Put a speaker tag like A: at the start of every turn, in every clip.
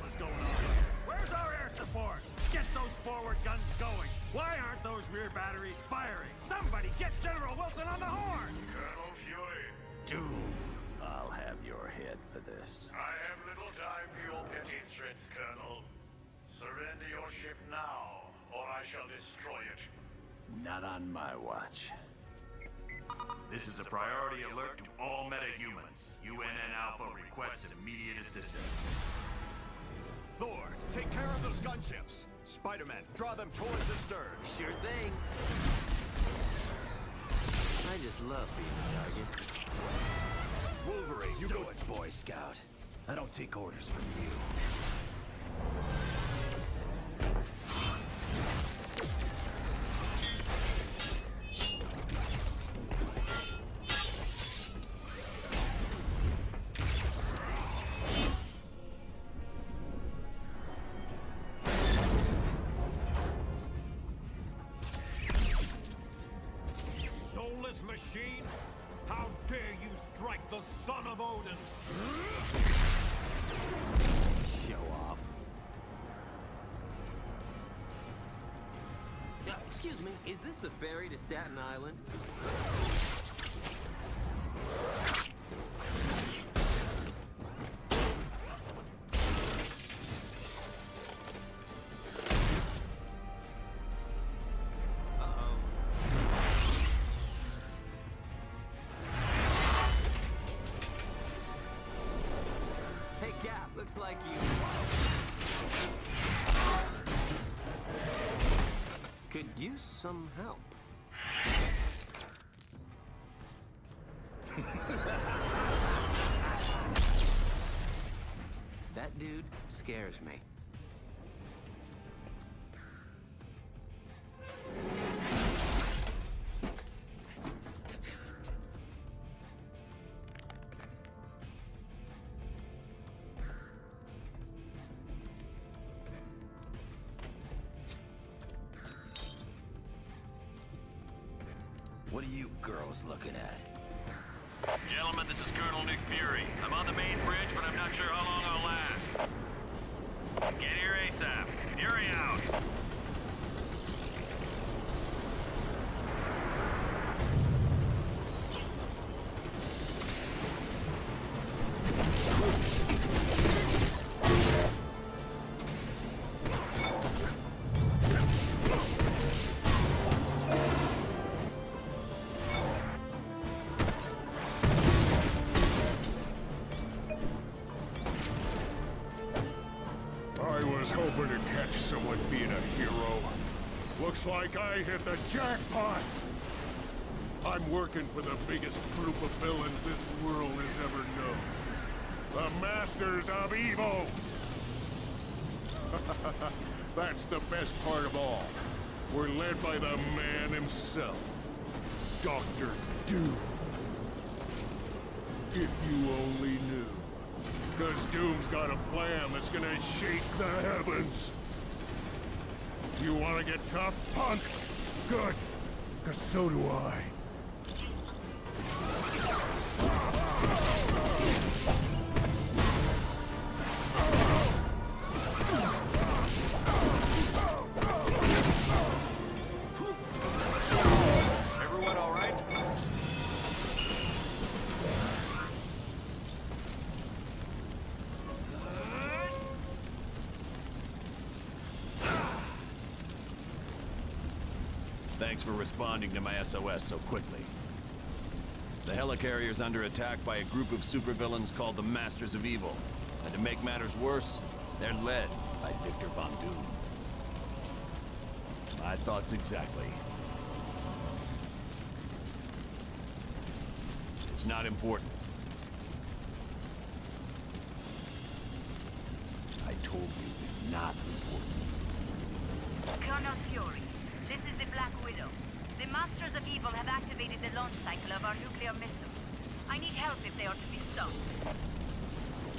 A: is going on here? Where's our air support? Get those forward guns going. Why aren't those rear batteries firing? Somebody get General Wilson on the horn!
B: Colonel Fury.
A: Doom, I'll have your head for this.
B: I have little time for your petty threats, Colonel. Surrender your ship now, or I shall destroy it.
A: Not on my watch.
C: This is a priority alert to all metahumans. UNN Alpha requests immediate assistance.
D: Thor, take care of those gunships. Spider-Man, draw them towards the stern.
E: Sure thing. I just love being a target.
D: Wolverine, you go it.
A: Boy Scout. I don't take orders from you.
F: Soulless machine? How dare you strike the son of Odin?
E: Show off. Excuse me, is this the ferry to Staten Island? Hey, Cap, looks like you could use some help. That dude scares me.
A: What are you girls looking at?
G: Gentlemen, this is Colonel Nick Fury. I'm on the main bridge, but I'm not sure how long I'll last. Get here ASAP. Fury out.
H: I was hoping to catch someone being a hero. Looks like I hit the jackpot! I'm working for the biggest group of villains this world has ever known. The Masters of Evil! That's the best part of all. We're led by the man himself, Dr. Doom. If you only knew. Because Doom's got a plan that's gonna shake the heavens. You wanna get tough, punk? Good, because so do I.
D: Everyone all right?
C: Thanks for responding to my SOS so quickly. The helicarrier's under attack by a group of supervillains called the Masters of Evil. And to make matters worse, they're led by Victor Von Doom. My thoughts exactly. It's not important. I told you it's not important.
I: Colonel Fury, this is the Black Widow. The Masters of Evil have activated the launch cycle of our nuclear missiles. I need help if they are to be stopped.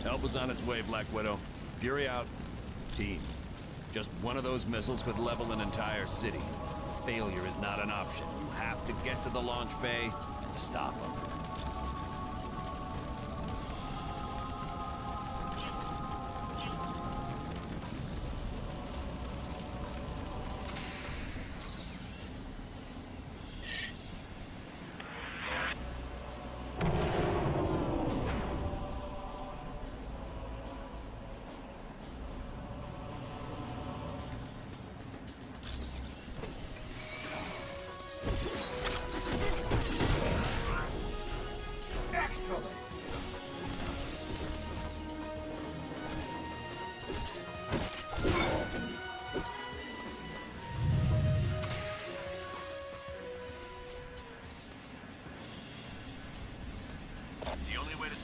C: Help is on its way, Black Widow. Fury out. Team. Just one of those missiles could level an entire city. Failure is not an option. You have to get to the launch bay and stop them.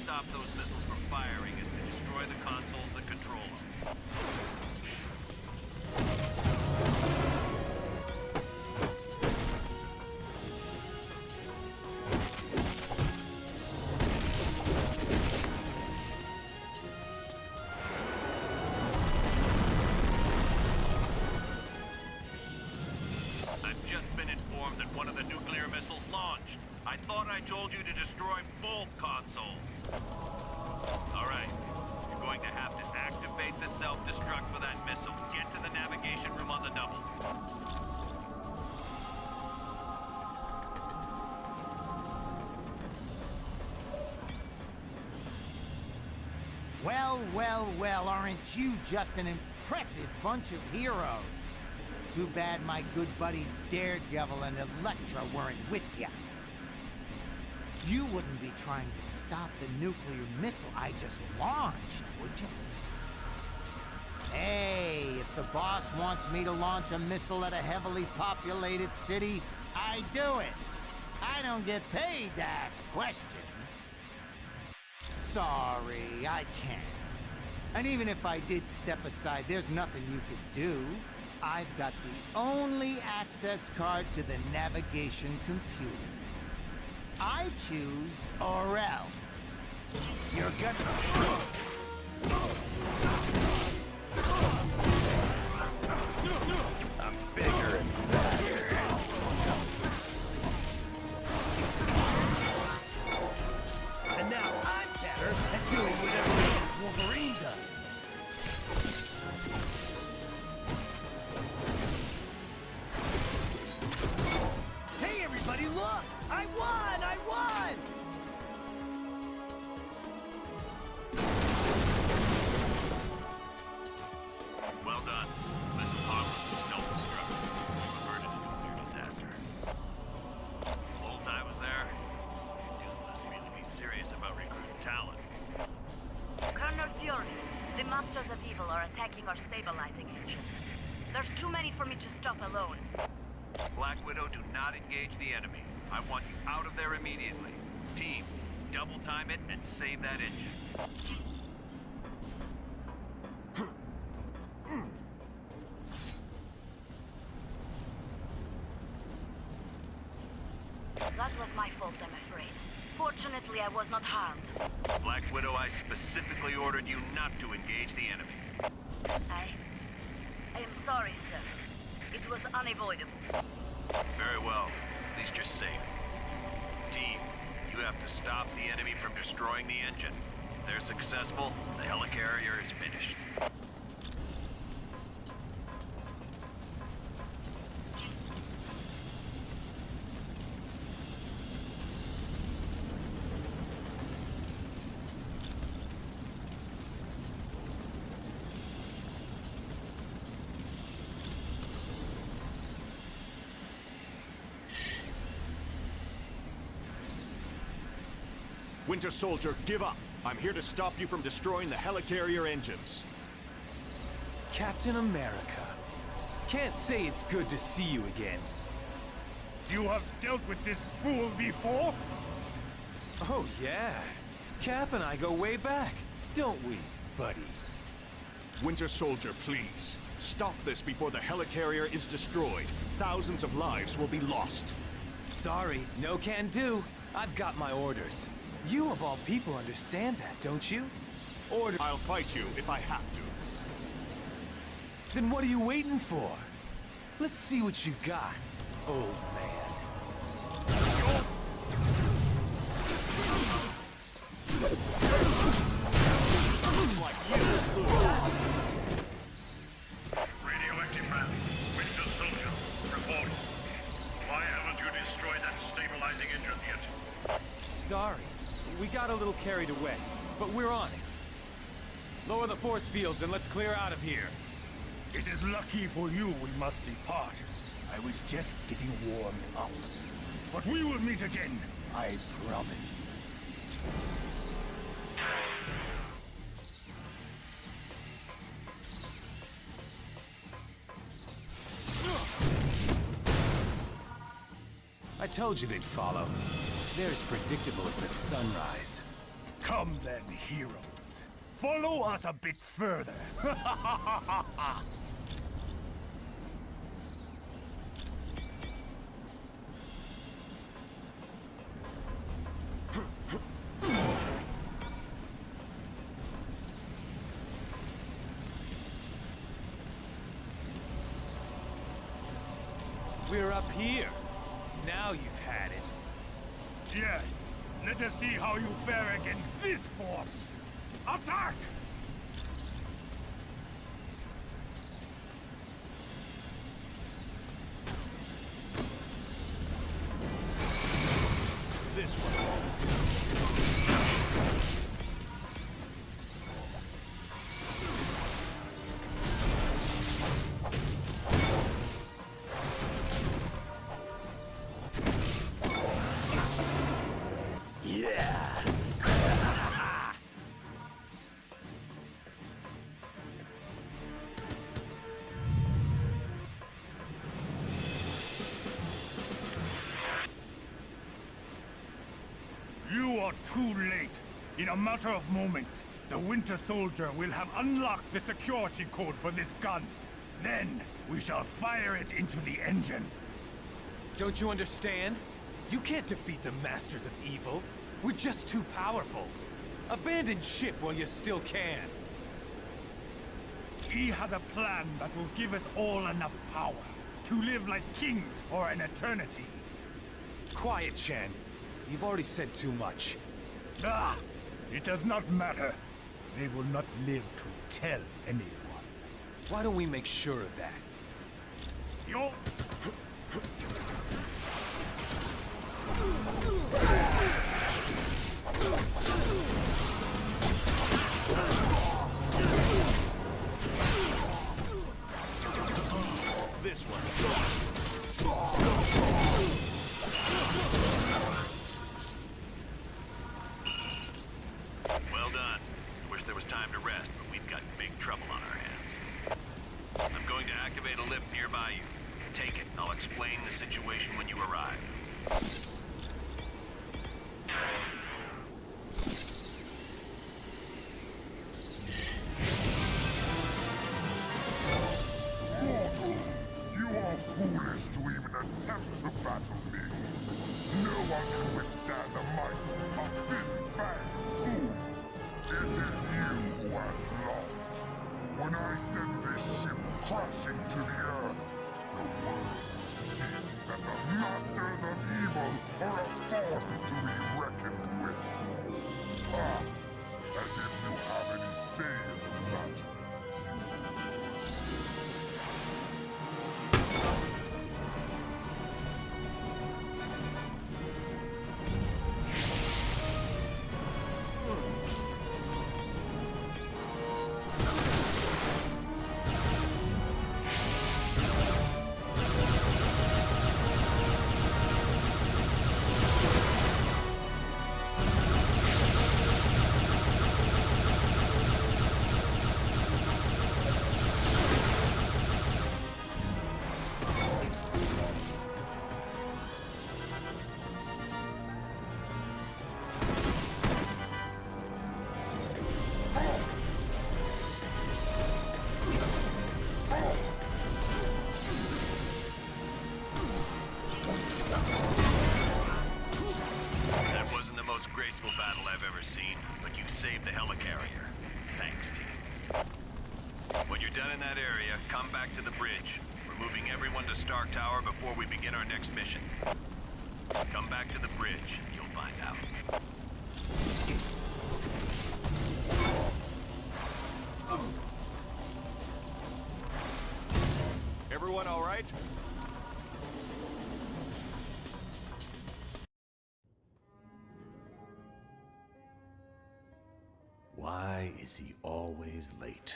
G: stop those missiles from firing is to destroy the consoles that control them. I've just been informed that one of the nuclear missiles launched. I thought I told you to destroy both consoles. All right. You're going to have to activate the self-destruct for that missile. Get to the navigation room on the double.
J: Well, well, well, aren't you just an impressive bunch of heroes? Too bad my good buddies Daredevil and Elektra weren't with ya. You wouldn't be trying to stop the nuclear missile I just launched, would you? Hey, if the boss wants me to launch a missile at a heavily populated city, I do it. I don't get paid to ask questions. Sorry, I can't. And even if I did step aside, there's nothing you could do. I've got the only access card to the navigation computer. I choose or else. You're gonna...
A: I'm bigger and badder.
J: And now I'm better at doing whatever it is Wolverine does. Hey everybody, look! I won! I won!
G: Well done. Missile harmless and self-destruct. Averted a nuclear disaster. While I was there, you must really be serious about recruiting talent.
I: Colonel Fury, the Masters of Evil are attacking our stabilizing engines. There's too many for me to stop alone.
G: Black Widow, do not engage the enemy. I want you out of there immediately. Team, double time it and save that engine.
I: That was my fault, I'm afraid. Fortunately, I was not harmed.
G: Black Widow, I specifically ordered you not to engage the enemy.
I: I am sorry, sir. It was unavoidable.
G: Very well. At least you're safe. Team, you have to stop the enemy from destroying the engine. If they're successful, the helicarrier is finished.
D: Winter Soldier, give up. I'm here to stop you from destroying the helicarrier engines.
K: Captain America. Can't say it's good to see you again.
H: You have dealt with this fool before?
K: Oh, yeah. Cap and I go way back, don't we, buddy?
D: Winter Soldier, please. Stop this before the helicarrier is destroyed. Thousands of lives will be lost.
K: Sorry, no can do. I've got my orders. You of all people understand that, don't you? Order.
D: I'll fight you if I have to.
K: Then what are you waiting for? Let's see what you got, old man.
D: Looks like you lose.
B: Radioactive man, Winter Soldier, report. Why haven't you destroyed that stabilizing engine yet?
K: Sorry, we got a little carried away, but we're on it. Lower the force fields and let's clear out of here.
H: It is lucky for you we must depart. I was just getting warmed up. But we will meet again, I promise you.
K: I told you they'd follow. They're as predictable as the sunrise.
F: Come then, heroes. Follow us a bit further.
K: We're up here. Now you've had it.
F: Yes. Let us see how you fare against this force. Attack!
D: This one.
F: You are too late. In a matter of moments, the Winter Soldier will have unlocked the security code for this gun. Then, we shall fire it into the engine.
K: Don't you understand? You can't defeat the Masters of Evil. We're just too powerful. Abandon ship while you still can.
F: He has a plan that will give us all enough power to live like kings for an eternity.
K: Quiet, Chen. You've already said too much.
F: Ah! It does not matter. They will not live to tell anyone.
K: Why don't we make sure of that?
F: Yo!
D: This one.
G: Well done. Wish there was time to rest, but we've got big trouble on our hands. I'm going to activate a lift nearby you. Take it. I'll explain the situation when you arrive.
L: You are foolish to even attempt to battle me. No one can withstand the might of Fin Fang Foom. It is you who has lost. When I send this ship crashing to the earth, the world will see that the Masters of Evil are a force to be reckoned with. Ah, as if you have any say in the matter.
G: That wasn't the most graceful battle I've ever seen, but you saved the helicarrier. Thanks, team. When you're done in that area, come back to the bridge. We're moving everyone to Stark Tower before we begin our next mission. Come back to the bridge, you'll find out.
D: Everyone all right?
C: Why is he always late?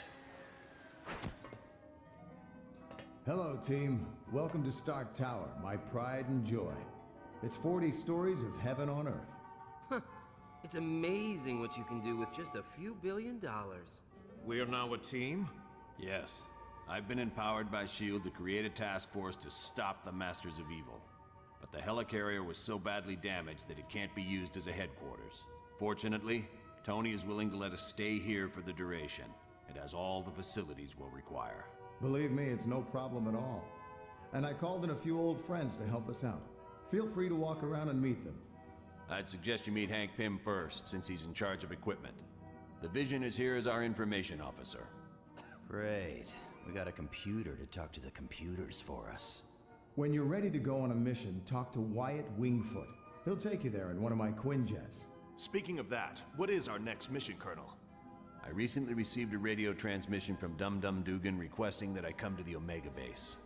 M: Hello, team. Welcome to Stark Tower, my pride and joy. It's 40 stories of heaven on Earth.
E: Huh. It's amazing what you can do with just a few $1 billion.
F: We're now a team?
C: Yes. I've been empowered by S.H.I.E.L.D. to create a task force to stop the Masters of Evil. But the helicarrier was so badly damaged that it can't be used as a headquarters. Fortunately, Tony is willing to let us stay here for the duration. It has all the facilities we'll require.
M: Believe me, it's no problem at all. And I called in a few old friends to help us out. Feel free to walk around and meet them.
C: I'd suggest you meet Hank Pym first, since he's in charge of equipment. The Vision is here as our information officer.
N: Great. We got a computer to talk to the computers for us.
M: When you're ready to go on a mission, talk to Wyatt Wingfoot. He'll take you there in one of my Quinjets.
D: Speaking of that, what is our next mission, Colonel?
C: I recently received a radio transmission from Dum Dum Dugan requesting that I come to the Omega base.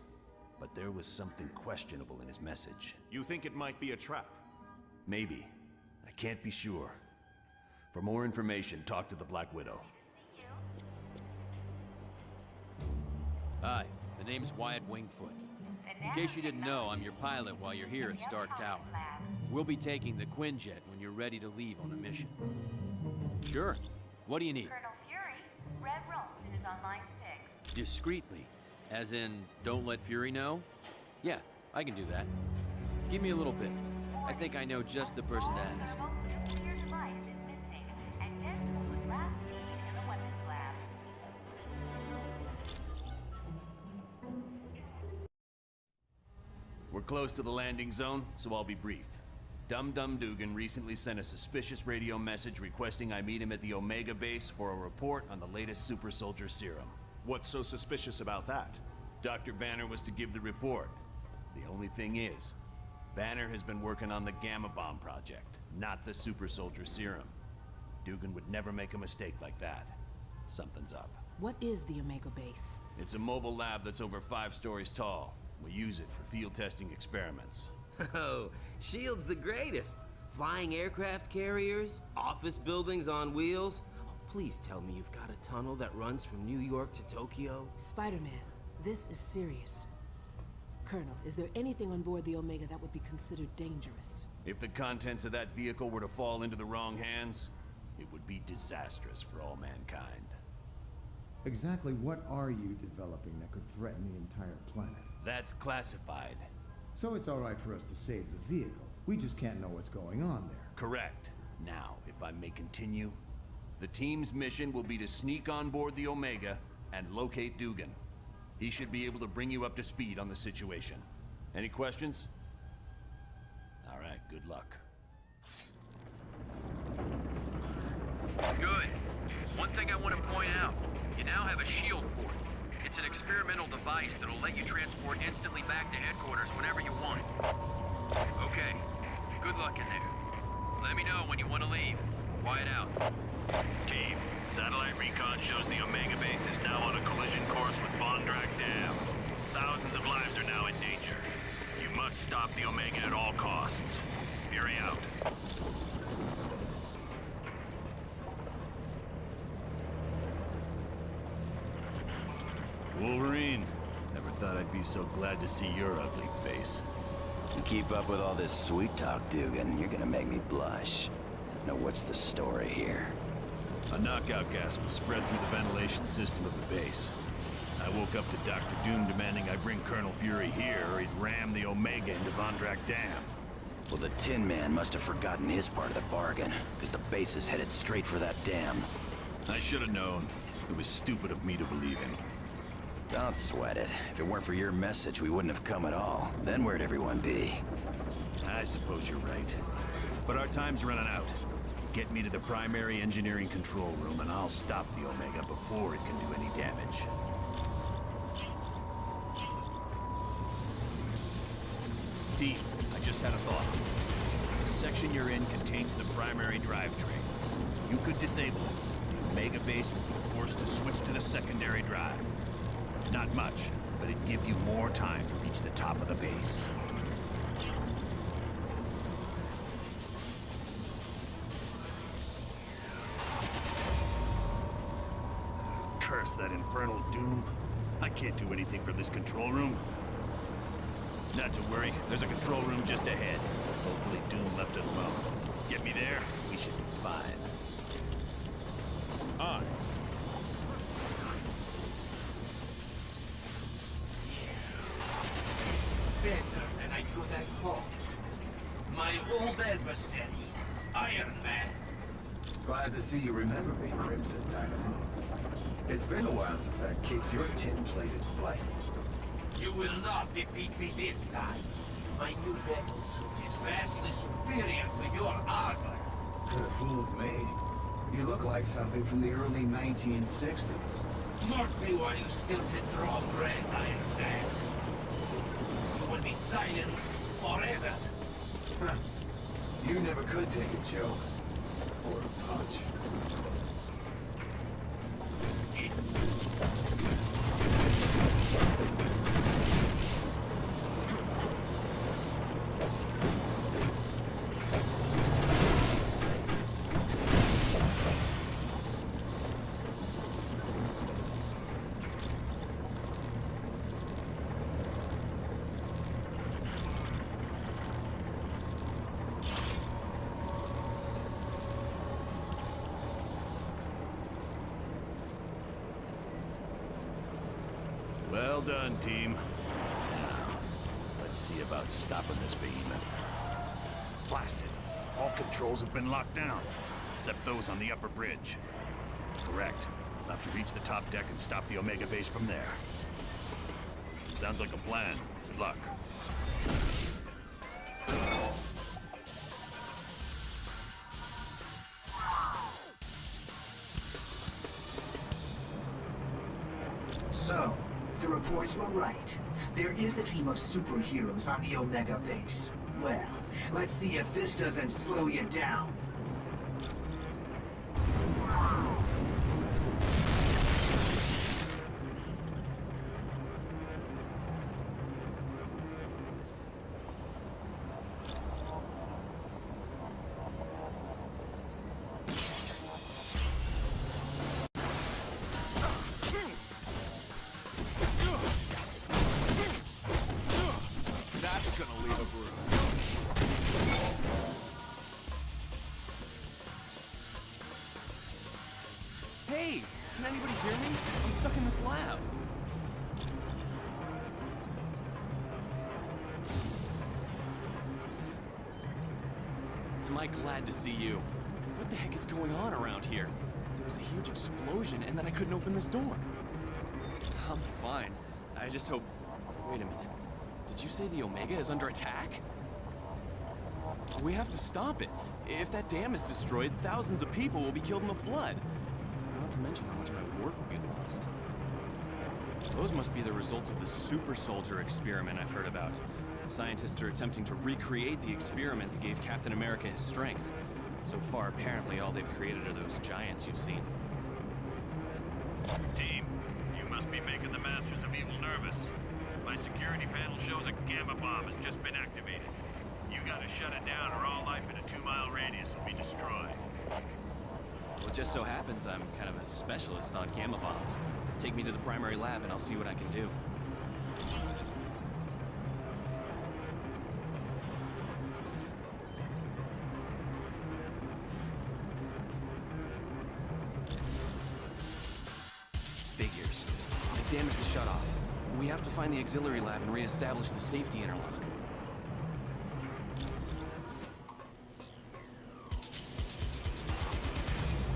C: But there was something questionable in his message.
D: You think it might be a trap?
C: Maybe. I can't be sure. For more information, talk to the Black Widow.
O: Hi, the name's Wyatt Wingfoot. In case you didn't know, I'm your pilot while you're here at Stark Tower. We'll be taking the Quinjet when you're ready to leave on a mission. Sure. What do you need?
I: Colonel Fury, Red Ralston is on line 6.
O: Discreetly. As in, don't let Fury know? Yeah, I can do that. Give me a little bit. I think I know just the person to ask.
I: Nuclear device is missing, and Deadpool was last seen in the weapons lab.
C: We're close to the landing zone, so I'll be brief. Dum Dum Dugan recently sent a suspicious radio message requesting I meet him at the Omega base for a report on the latest super soldier serum.
D: What's so suspicious about that?
C: Dr. Banner was to give the report. The only thing is, Banner has been working on the Gamma Bomb project, not the super soldier serum. Dugan would never make a mistake like that. Something's up.
P: What is the Omega base?
C: It's a mobile lab that's over 5 stories tall. We use it for field testing experiments.
E: Oh, S.H.I.E.L.D.'s the greatest. Flying aircraft carriers, office buildings on wheels. Oh, please tell me you've got a tunnel that runs from New York to Tokyo.
P: Spider-Man, this is serious. Colonel, is there anything on board the Omega that would be considered dangerous?
C: If the contents of that vehicle were to fall into the wrong hands, it would be disastrous for all mankind.
M: Exactly what are you developing that could threaten the entire planet?
C: That's classified.
M: So it's all right for us to save the vehicle. We just can't know what's going on there.
C: Correct. Now, if I may continue, the team's mission will be to sneak on board the Omega and locate Dugan. He should be able to bring you up to speed on the situation. Any questions? All right, good luck.
O: Good. One thing I want to point out, you now have a S.H.I.E.L.D. port. It's an experimental device that'll let you transport instantly back to headquarters whenever you want. Okay, good luck in there. Let me know when you want to leave. Wyatt out.
G: Team, satellite recon shows the Omega base is now on a collision course with Vondrak Dam. Thousands of lives are now in danger. You must stop the Omega at all costs. Fury out.
C: Wolverine, never thought I'd be so glad to see your ugly face.
N: You keep up with all this sweet talk, Dugan, you're gonna make me blush. Now what's the story here?
C: A knockout gas was spread through the ventilation system of the base. I woke up to Dr. Doom demanding I bring Colonel Fury here or he'd ram the Omega into Vondrak Dam.
N: Well, the Tin Man must have forgotten his part of the bargain, because the base is headed straight for that dam.
C: I should have known. It was stupid of me to believe him.
N: Don't sweat it. If it weren't for your message, we wouldn't have come at all. Then where'd everyone be?
C: I suppose you're right. But our time's running out. Get me to the primary engineering control room and I'll stop the Omega before it can do any damage. Team, I just had a thought. The section you're in contains the primary drivetrain. You could disable it. The Omega base would be forced to switch to the secondary drive. Not much, but it'd give you more time to reach the top of the base. Curse that infernal Doom. I can't do anything from this control room. Not to worry, there's a control room just ahead. Hopefully Doom left it alone. Get me there, we should be fine. On.
Q: Yes, this is better than I could have hoped. My old adversary, Iron Man. Glad to see you remember me, Crimson Dynamo. It's been a while since I kicked your tin-plated butt. You will not defeat me this time. My new battle suit is vastly superior to your armor. Could have fooled me. You look like something from the early 1960s. Mark me while you still can draw breath, Iron Man. Soon, you will be silenced forever. Huh. You never could take a joke. Or a punch.
C: Well done, team. Now, let's see about stopping this behemoth.
F: Blasted. All controls have been locked down, except those on the upper bridge.
C: Correct. We'll have to reach the top deck and stop the Omega base from there. Sounds like a plan. Good luck.
R: So, the reports were right. There is a team of superheroes on the Omega base. Well, let's see if this doesn't slow you down.
K: Hey! Can anybody hear me? I'm stuck in this lab. Am I glad to see you? What the heck is going on around here? There was a huge explosion and then I couldn't open this door. I'm fine. I just hope... Wait a minute. Did you say the Omega is under attack? We have to stop it. If that dam is destroyed, thousands of people will be killed in the flood. Not to mention how much of my work will be lost. Those must be the results of the super soldier experiment I've heard about. Scientists are attempting to recreate the experiment that gave Captain America his strength. So far, apparently, all they've created are those giants you've seen.
G: Team, you must be making the Masters of Evil nervous. My security panel shows a gamma bomb has just been activated. You gotta shut it down or all life in a 2-mile radius will be destroyed.
K: Well, it just so happens I'm kind of a specialist on gamma bombs. Take me to the primary lab and I'll see what I can do. Figures. The damage was shut off. We have to find the auxiliary lab and re-establish the safety interlock.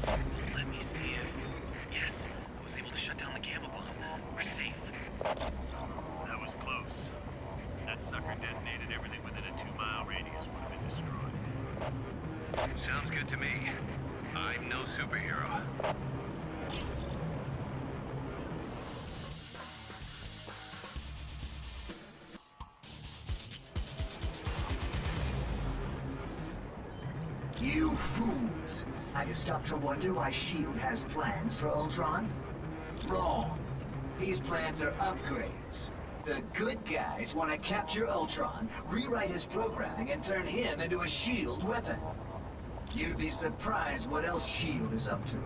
O: Let me see it. Yes, I was able to shut down the gamma bomb. We're safe.
G: That was close. That sucker detonated everything within a 2-mile radius would have been destroyed.
O: Sounds good to me. I'm no superhero.
R: You fools! Have you stopped to wonder why S.H.I.E.L.D. has plans for Ultron? Wrong. These plans are upgrades. The good guys want to capture Ultron, rewrite his programming, and turn him into a S.H.I.E.L.D. weapon. You'd be surprised what else S.H.I.E.L.D. is up to.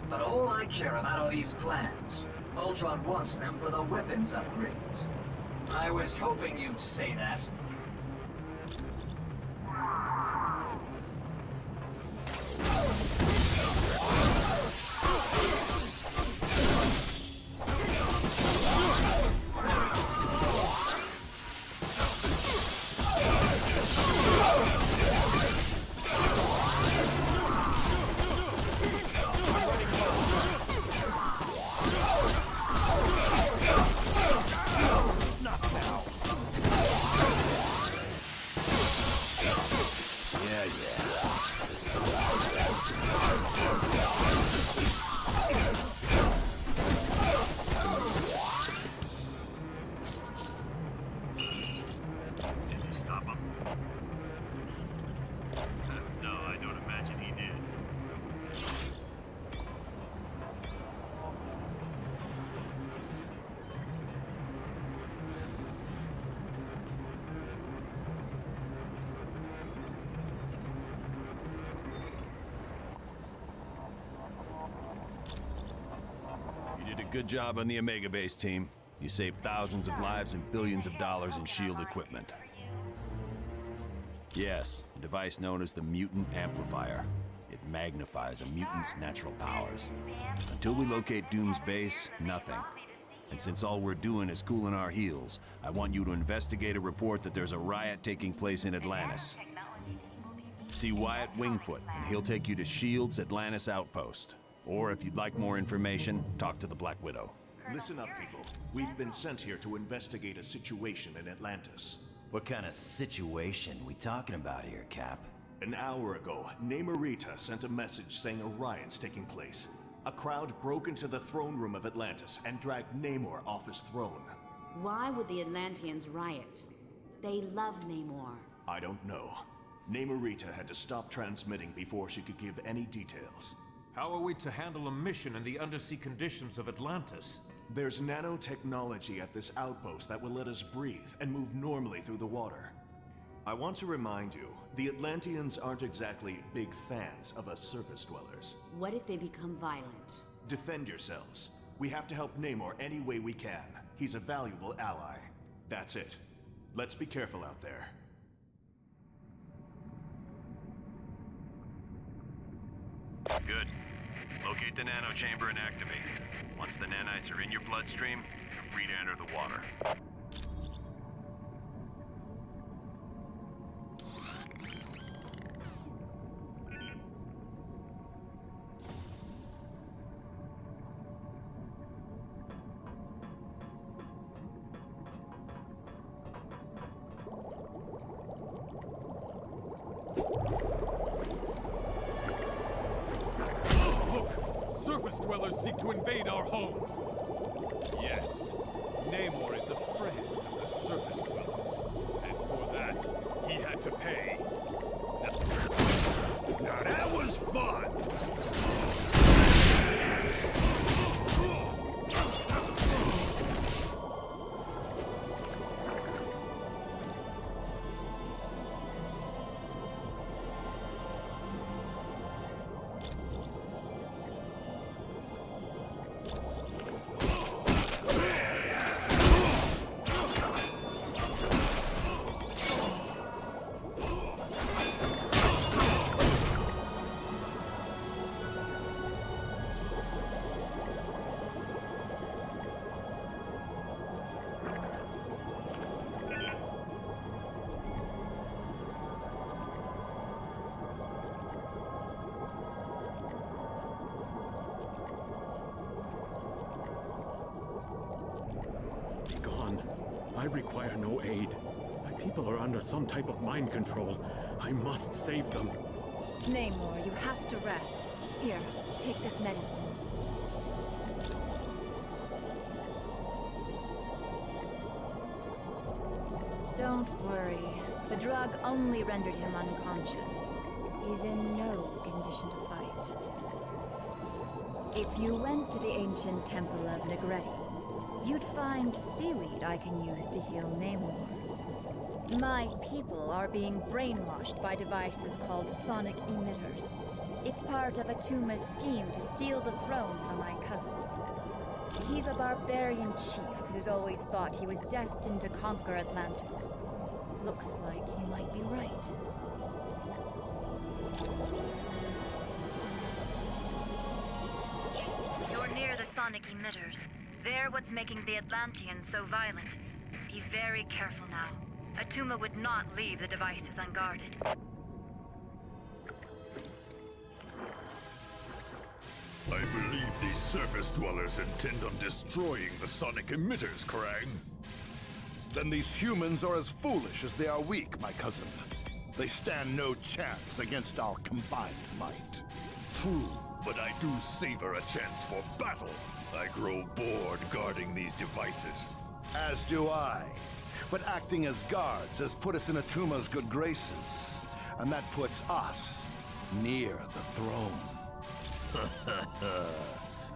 R: But all I care about are these plans. Ultron wants them for the weapons upgrades. I was hoping you'd say that.
C: Good job on the Omega Base team. You saved thousands of lives and billions of dollars in SHIELD equipment. Yes, a device known as the Mutant Amplifier. It magnifies a mutant's natural powers. Until we locate Doom's base, nothing. And since all we're doing is cooling our heels, I want you to investigate a report that there's a riot taking place in Atlantis. See Wyatt Wingfoot, and he'll take you to SHIELD's Atlantis outpost. Or if you'd like more information, talk to the Black Widow.
D: Listen up, people. We've been sent here to investigate a situation in Atlantis.
N: What kind of situation we talking about here, Cap?
D: An hour ago, Namorita sent a message saying a riot's taking place. A crowd broke into the throne room of Atlantis and dragged Namor off his throne.
S: Why would the Atlanteans riot? They love Namor.
D: I don't know. Namorita had to stop transmitting before she could give any details.
T: How are we to handle a mission in the undersea conditions of Atlantis?
D: There's nanotechnology at this outpost that will let us breathe and move normally through the water. I want to remind you, the Atlanteans aren't exactly big fans of us surface dwellers.
S: What if they become violent?
D: Defend yourselves. We have to help Namor any way we can. He's a valuable ally. That's it. Let's be careful out there.
C: Good. Locate the nano chamber and activate it. Once the nanites are in your bloodstream, you're free to enter the water.
U: Surface dwellers seek to invade our home. Yes, Namor is a friend of the surface dwellers, and for that, he had to pay.
H: Now that was fun!
V: I require no aid. My people are under some type of mind control. I must save them.
W: Namor, you have to rest. Here, take this medicine. Don't worry. The drug only rendered him unconscious. He's in no condition to fight. If you went to the ancient temple of Negretti, you'd find seaweed I can use to heal Namor. My people are being brainwashed by devices called sonic emitters. It's part of Atuma's scheme to steal the throne from my cousin. He's a barbarian chief who's always thought he was destined to conquer Atlantis. Looks like he might be right.
I: You're near the sonic emitters. They're what's making the Atlanteans so violent. Be very careful now. Atuma would not leave the devices unguarded.
H: I believe these surface dwellers intend on destroying the sonic emitters, Krang.
X: Then these humans are as foolish as they are weak, my cousin. They stand no chance against our combined might.
H: True, but I do savor a chance for battle. I grow bored guarding these devices.
X: As do I. But acting as guards has put us in Atuma's good graces. And that puts us near the throne.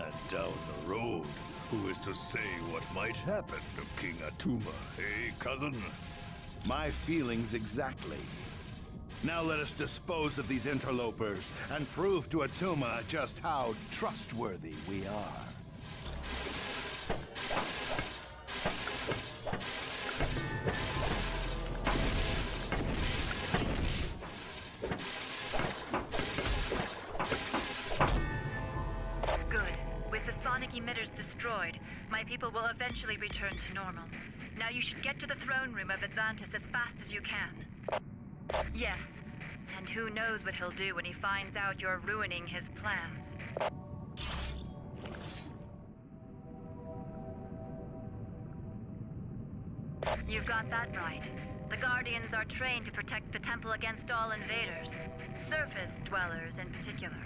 H: And down the road, who is to say what might happen to King Atuma, eh, cousin?
X: My feelings exactly. Now let us dispose of these interlopers and prove to Atuma just how trustworthy we are.
I: My people will eventually return to normal. Now you should get to the throne room of Atlantis as fast as you can. Yes, and who knows what he'll do when he finds out you're ruining his plans. You've got that right. The Guardians are trained to protect the temple against all invaders, surface dwellers in particular.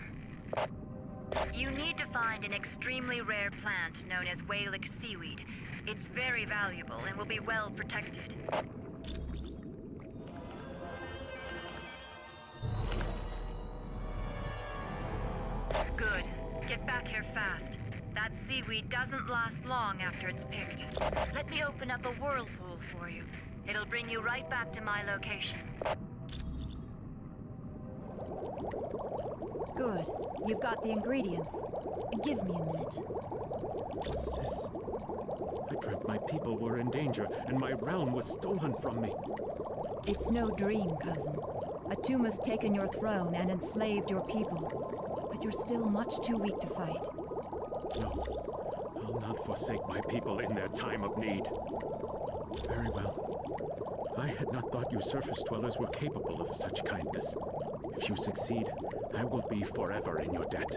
I: You need to find an extremely rare plant known as Walic seaweed. It's very valuable and will be well protected. Good. Get back here fast. That seaweed doesn't last long after it's picked. Let me open up a whirlpool for you. It'll bring you right back to my location.
W: Good. You've got the ingredients. Give me a minute.
V: What's this? I dreamt my people were in danger, and my realm was stolen from me.
W: It's no dream, cousin. Atuma's taken your throne and enslaved your people. But you're still much too weak to fight.
V: No, I'll not forsake my people in their time of need. Very well. I had not thought you surface dwellers were capable of such kindness. If you succeed, I will be forever in your debt.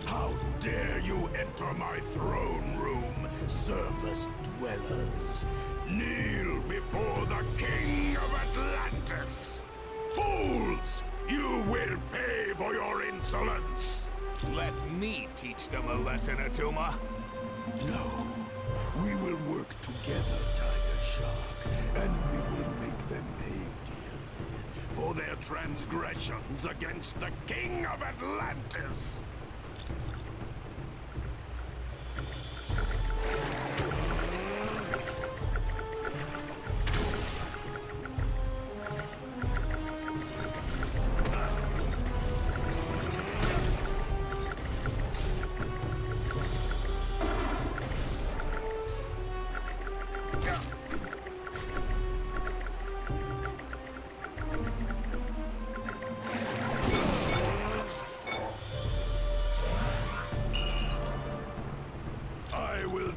Q: How dare you enter my throne room, surface dwellers? Kneel before the King of Atlantis! Fools! You will pay for your insolence!
A: Let me teach them a lesson, Atuma.
Q: No. We will work together, Tiger Shark, and we will make them pay dearly for their transgressions against the King of Atlantis!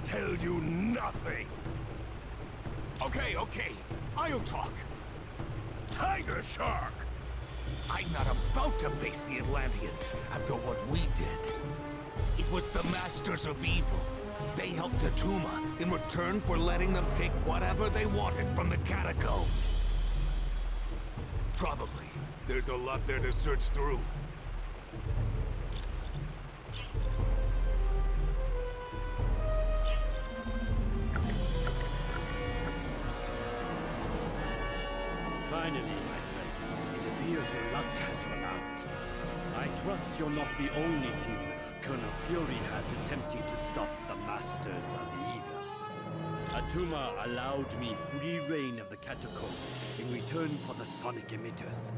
Q: Tell you nothing.
A: Okay. I'll talk.
Q: Tiger Shark!
A: I'm not about to face the Atlanteans after what we did. It was the Masters of Evil. They helped Atuma in return for letting them take whatever they wanted from the catacombs. Probably. There's a lot there to search through.
V: Finally, my friends, it appears your luck has run out. I trust you're not the only team Colonel Fury has attempting to stop the Masters of Evil. Atuma allowed me free reign of the catacombs in return for the sonic emitters,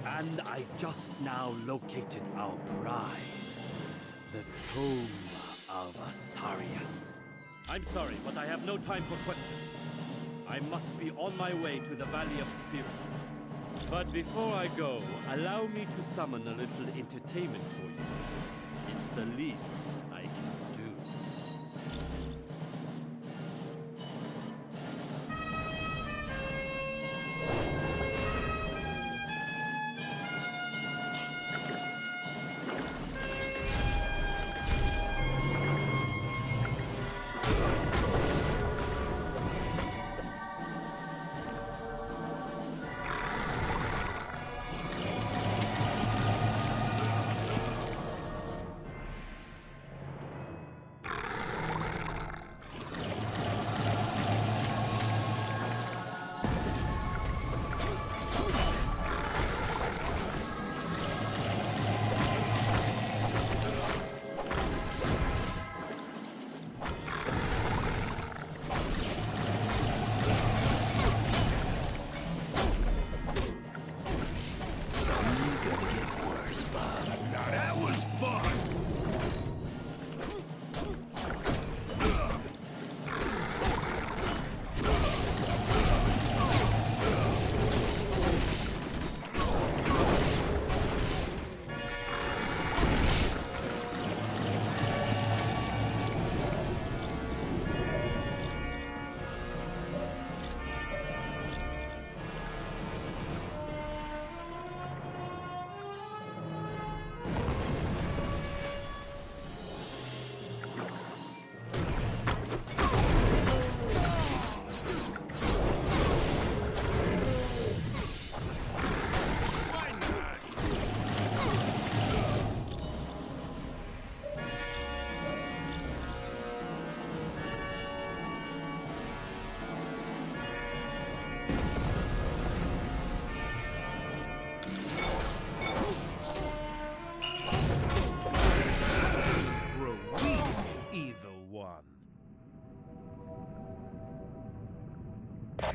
V: and I just now located our prize, the Tome of Asarius. I'm sorry, but I have no time for questions. I must be on my way to the Valley of Spirits. But before I go, allow me to summon a little entertainment for you. It's the least I can do.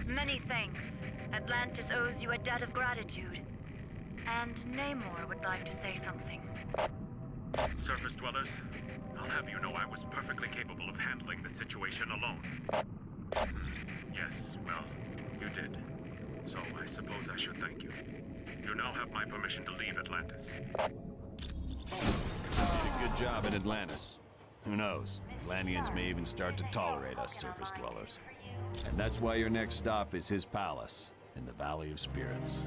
I: Many thanks. Atlantis owes you a debt of gratitude. And Namor would like to say something.
G: Surface dwellers, I'll have you know I was perfectly capable of handling the situation alone. Yes, well, you did. So I suppose I should thank you. You now have my permission to leave Atlantis.
C: Did a good job in Atlantis. Who knows? Atlanteans may even start to tolerate us surface dwellers. And that's why your next stop is his palace in the Valley of Spirits.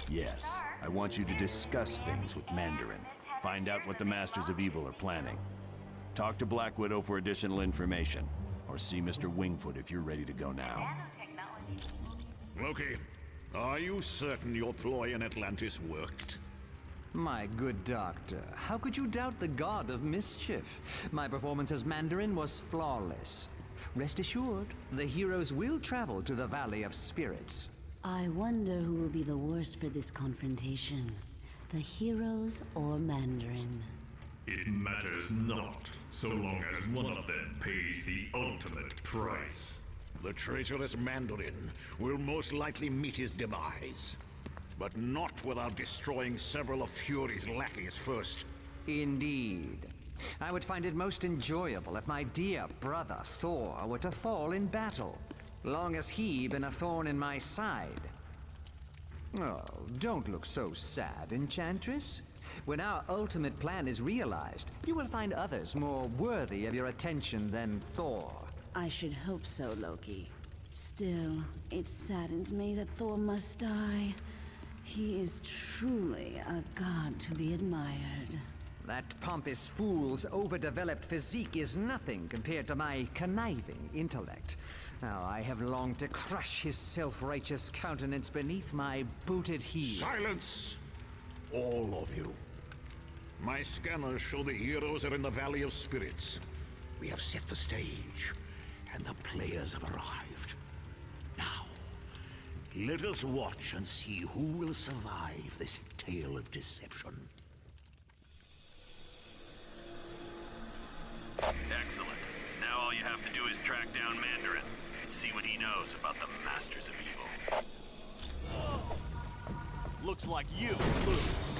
C: Yes, I want you to discuss things with Mandarin. Find out what the Masters of Evil are planning. Talk to Black Widow for additional information. Or see Mr. Wingfoot if you're ready to go now.
B: Loki, are you certain your ploy in Atlantis worked?
E: My good doctor, how could you doubt the god of mischief? My performance as Mandarin was flawless. Rest assured, the heroes will travel to the Valley of Spirits.
S: I wonder who will be the worst for this confrontation. The heroes or Mandarin?
J: It matters not, so long as one of them pays the ultimate price.
B: The traitorous Mandarin will most likely meet his demise. But not without destroying several of Fury's lackeys first.
E: Indeed. I would find it most enjoyable if my dear brother Thor were to fall in battle, long as he been a thorn in my side. Oh, don't look so sad, Enchantress. When our ultimate plan is realized, you will find others more worthy of your attention than Thor.
S: I should hope so, Loki. Still, it saddens me that Thor must die. He is truly a god to be admired.
E: That pompous fool's overdeveloped physique is nothing compared to my conniving intellect. Now, I have longed to crush his self-righteous countenance beneath my booted heel.
B: Silence! All of you. My scanners show the heroes are in the Valley of Spirits. We have set the stage, and the players have arrived. Now, let us watch and see who will survive this tale of deception.
G: Excellent. Now all you have to do is track down Mandarin and see what he knows about the Masters of Evil.
C: Looks like you lose.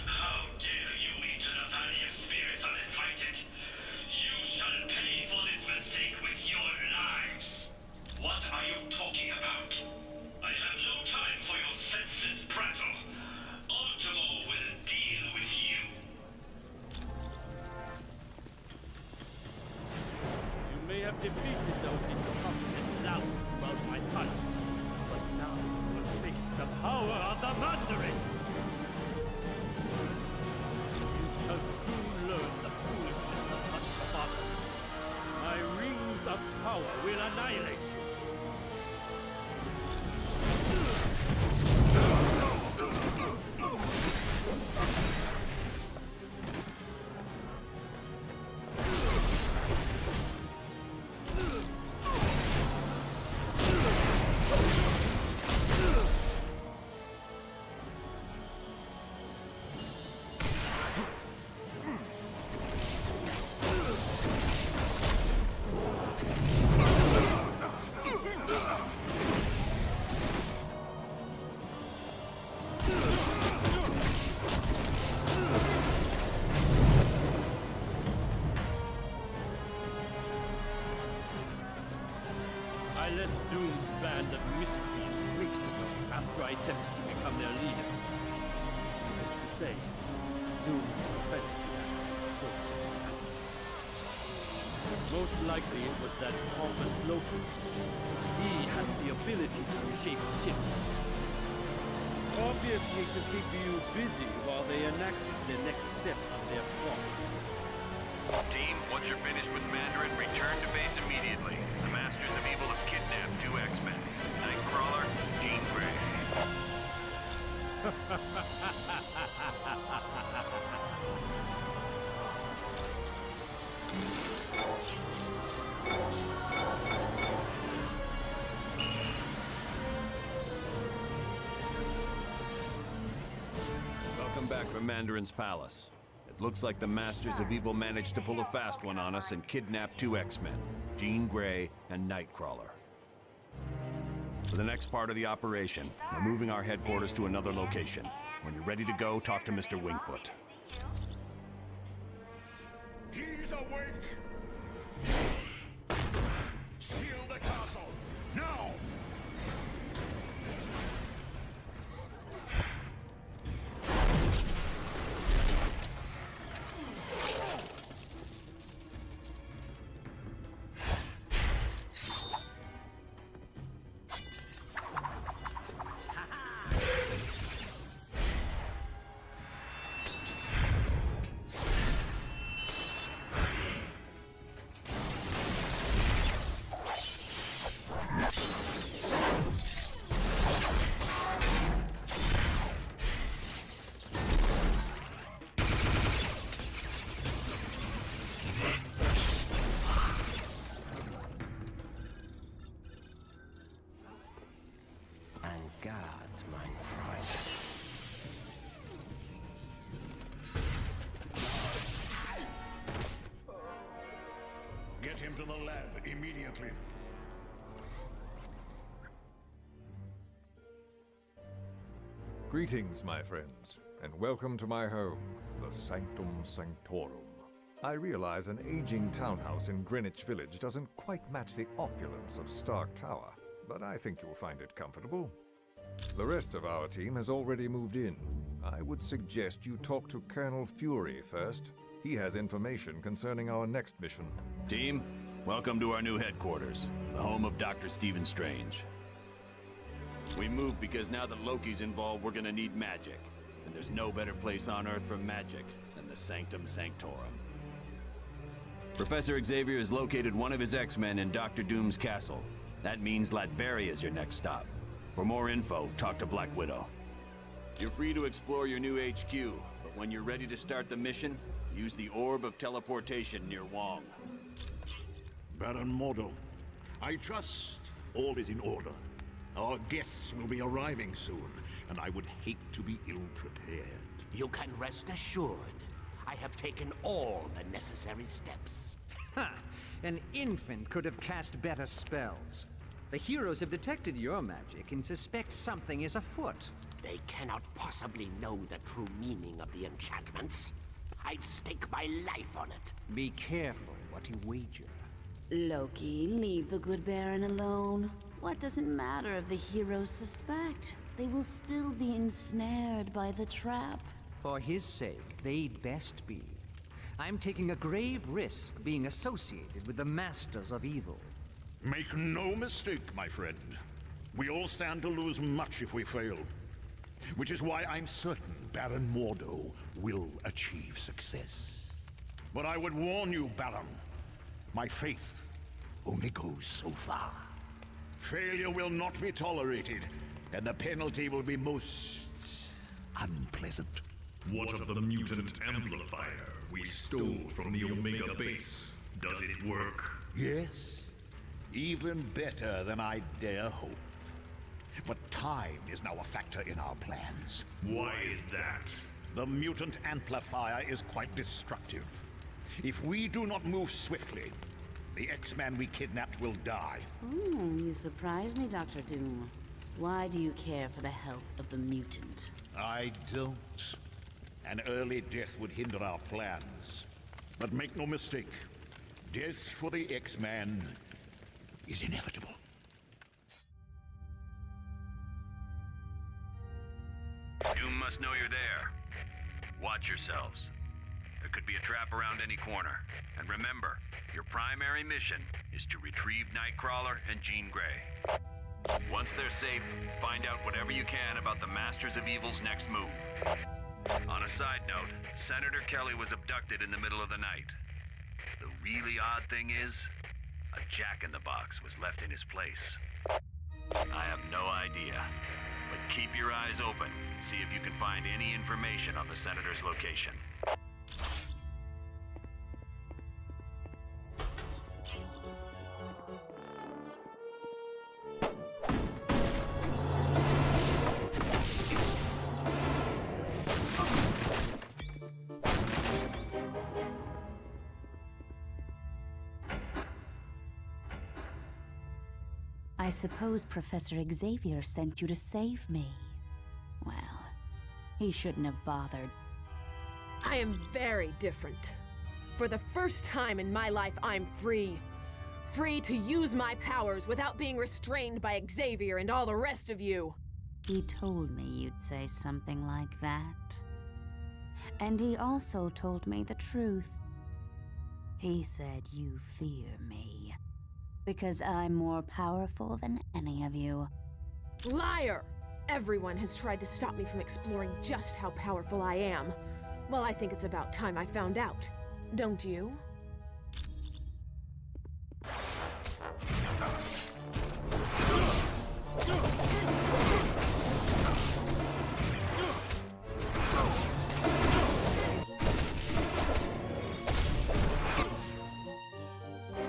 J: How dare you enter the Valley of Spirits uninvited? You shall pay for this mistake with your lives. What are you talking about? I have no time for your senseless prattle. Ultimo will deal with you.
V: You may have defeated those incompetent louts throughout my palace, but now you will face the power of the Mandarin! You shall soon learn the foolishness of such folly. My rings of power will annihilate you. I left Doom's band of miscreants weeks ago after I attempted to become their leader. Needless to say, Doom took offense to that first act. Most likely it was that pompous Loki. He has the ability to shape-shift. Obviously to keep you busy while they enacted the next step of their plot.
G: Team, once you're finished with Mandarin, return to base immediately. The Masters of Evil have kidnapped 2 X-Men. Nightcrawler, Jean Grey.
C: Welcome back from Mandarin's palace. Looks like the Masters of Evil managed to pull a fast one on us and kidnap 2 X-Men, Jean Grey and Nightcrawler. For the next part of the operation, we're moving our headquarters to another location. When you're ready to go, talk to Mr. Wingfoot.
B: He's awake! Shield the castle! Now! Get him to the lab immediately.
F: Greetings, my friends, and welcome to my home, the Sanctum Sanctorum. I realize an aging townhouse in Greenwich Village doesn't quite match the opulence of Stark Tower, but I think you'll find it comfortable. The rest of our team has already moved in. I would suggest you talk to Colonel Fury first. He has information concerning our next mission.
C: Team, welcome to our new headquarters, the home of Dr. Stephen Strange. We moved because now that Loki's involved, we're gonna need magic. And there's no better place on Earth for magic than the Sanctum Sanctorum. Professor Xavier has located one of his X-Men in Dr. Doom's castle. That means Latveria is your next stop. For more info, talk to Black Widow. You're free to explore your new HQ, but when you're ready to start the mission, use the Orb of Teleportation near Wong.
B: Baron Mordo, I trust all is in order. Our guests will be arriving soon, and I would hate to be ill-prepared.
L: You can rest assured. I have taken all the necessary steps.
E: Ha! An infant could have cast better spells. The heroes have detected your magic and suspect something is afoot.
L: They cannot possibly know the true meaning of the enchantments. I'd stake my life on it.
E: Be careful what you wager.
S: Loki, leave the good Baron alone. What does it matter if the heroes suspect? They will still be ensnared by the trap.
E: For his sake, they'd best be. I'm taking a grave risk being associated with the Masters of Evil.
B: Make no mistake, my friend. We all stand to lose much if we fail. Which is why I'm certain Baron Mordo will achieve success. But I would warn you, Baron, my faith only goes so far. Failure will not be tolerated, and the penalty will be most unpleasant.
M: What of the mutant amplifier we stole from the Omega base? Does it work?
B: Yes, even better than I dare hope. But time is now a factor in our plans.
M: Why is that?
B: The mutant amplifier is quite destructive. If we do not move swiftly, the X-Man we kidnapped will die.
S: You surprise me, Dr. Doom. Why do you care for the health of the mutant?
B: I don't. An early death would hinder our plans. But make no mistake, death for the X-Man is inevitable.
G: Doom must know you're there. Watch yourselves. There could be a trap around any corner. And remember, your primary mission is to retrieve Nightcrawler and Jean Grey. Once they're safe, find out whatever you can about the Masters of Evil's next move. On a side note, Senator Kelly was abducted in the middle of the night. The really odd thing is, a jack-in-the-box was left in his place. I have no idea, but keep your eyes open and see if you can find any information on the Senator's location.
K: I suppose Professor Xavier sent you to save me. Well, he shouldn't have bothered.
O: I am very different. For the first time in my life, I'm free. Free to use my powers without being restrained by Xavier and all the rest of you.
K: He told me you'd say something like that. And he also told me the truth. He said you fear me. Because I'm more powerful than any of you.
O: Liar! Everyone has tried to stop me from exploring just how powerful I am. Well, I think it's about time I found out. Don't you?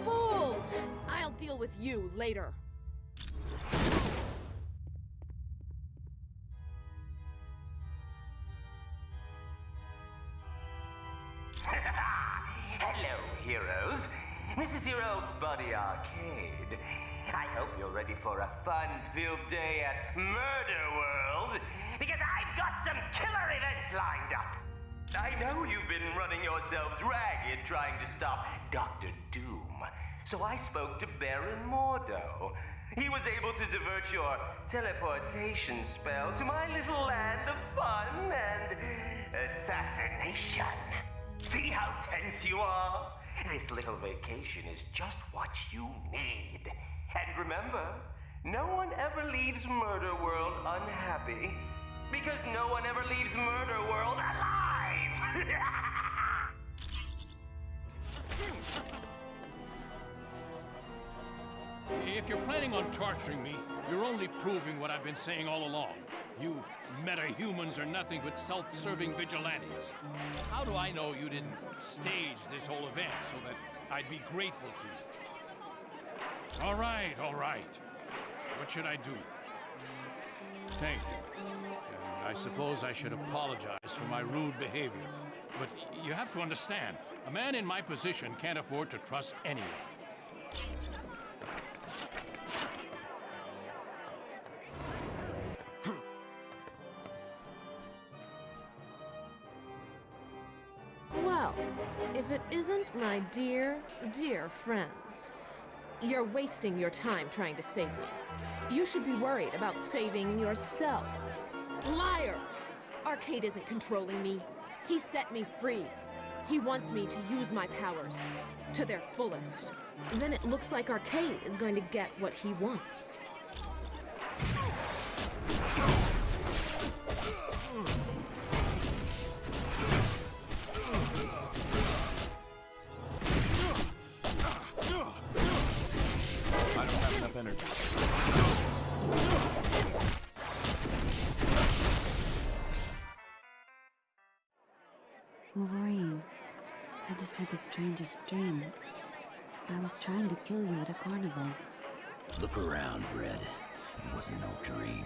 O: Fools! I'll deal with you later.
P: Hello, heroes. This is your old buddy Arcade. I hope you're ready for a fun-filled day at Murder World, because I've got some killer events lined up. I know you've been running yourselves ragged trying to stop Dr. Doom, so I spoke to Baron Mordo. He was able to divert your teleportation spell to my little land of fun and assassination. See how tense you are? This little vacation is just what you need. And remember, no one ever leaves Murder World unhappy. Because no one ever leaves Murder World alive!
H: If you're planning on torturing me, you're only proving what I've been saying all along. You meta-humans are nothing but self-serving vigilantes. How do I know you didn't stage this whole event so that I'd be grateful to you? All right. What should I do? Thank you. And I suppose I should apologize for my rude behavior. But you have to understand, a man in my position can't afford to trust anyone.
O: Well, if it isn't my dear, dear friends, you're wasting your time trying to save me. You should be worried about saving yourselves. Liar! Arcade isn't controlling me. He set me free. He wants me to use my powers to their fullest. Then it looks like Arcade is going to get what he wants.
D: I don't have enough energy.
S: Wolverine, I just had the strangest dream. I was trying to kill you at a carnival.
N: Look around, Red. It wasn't no dream.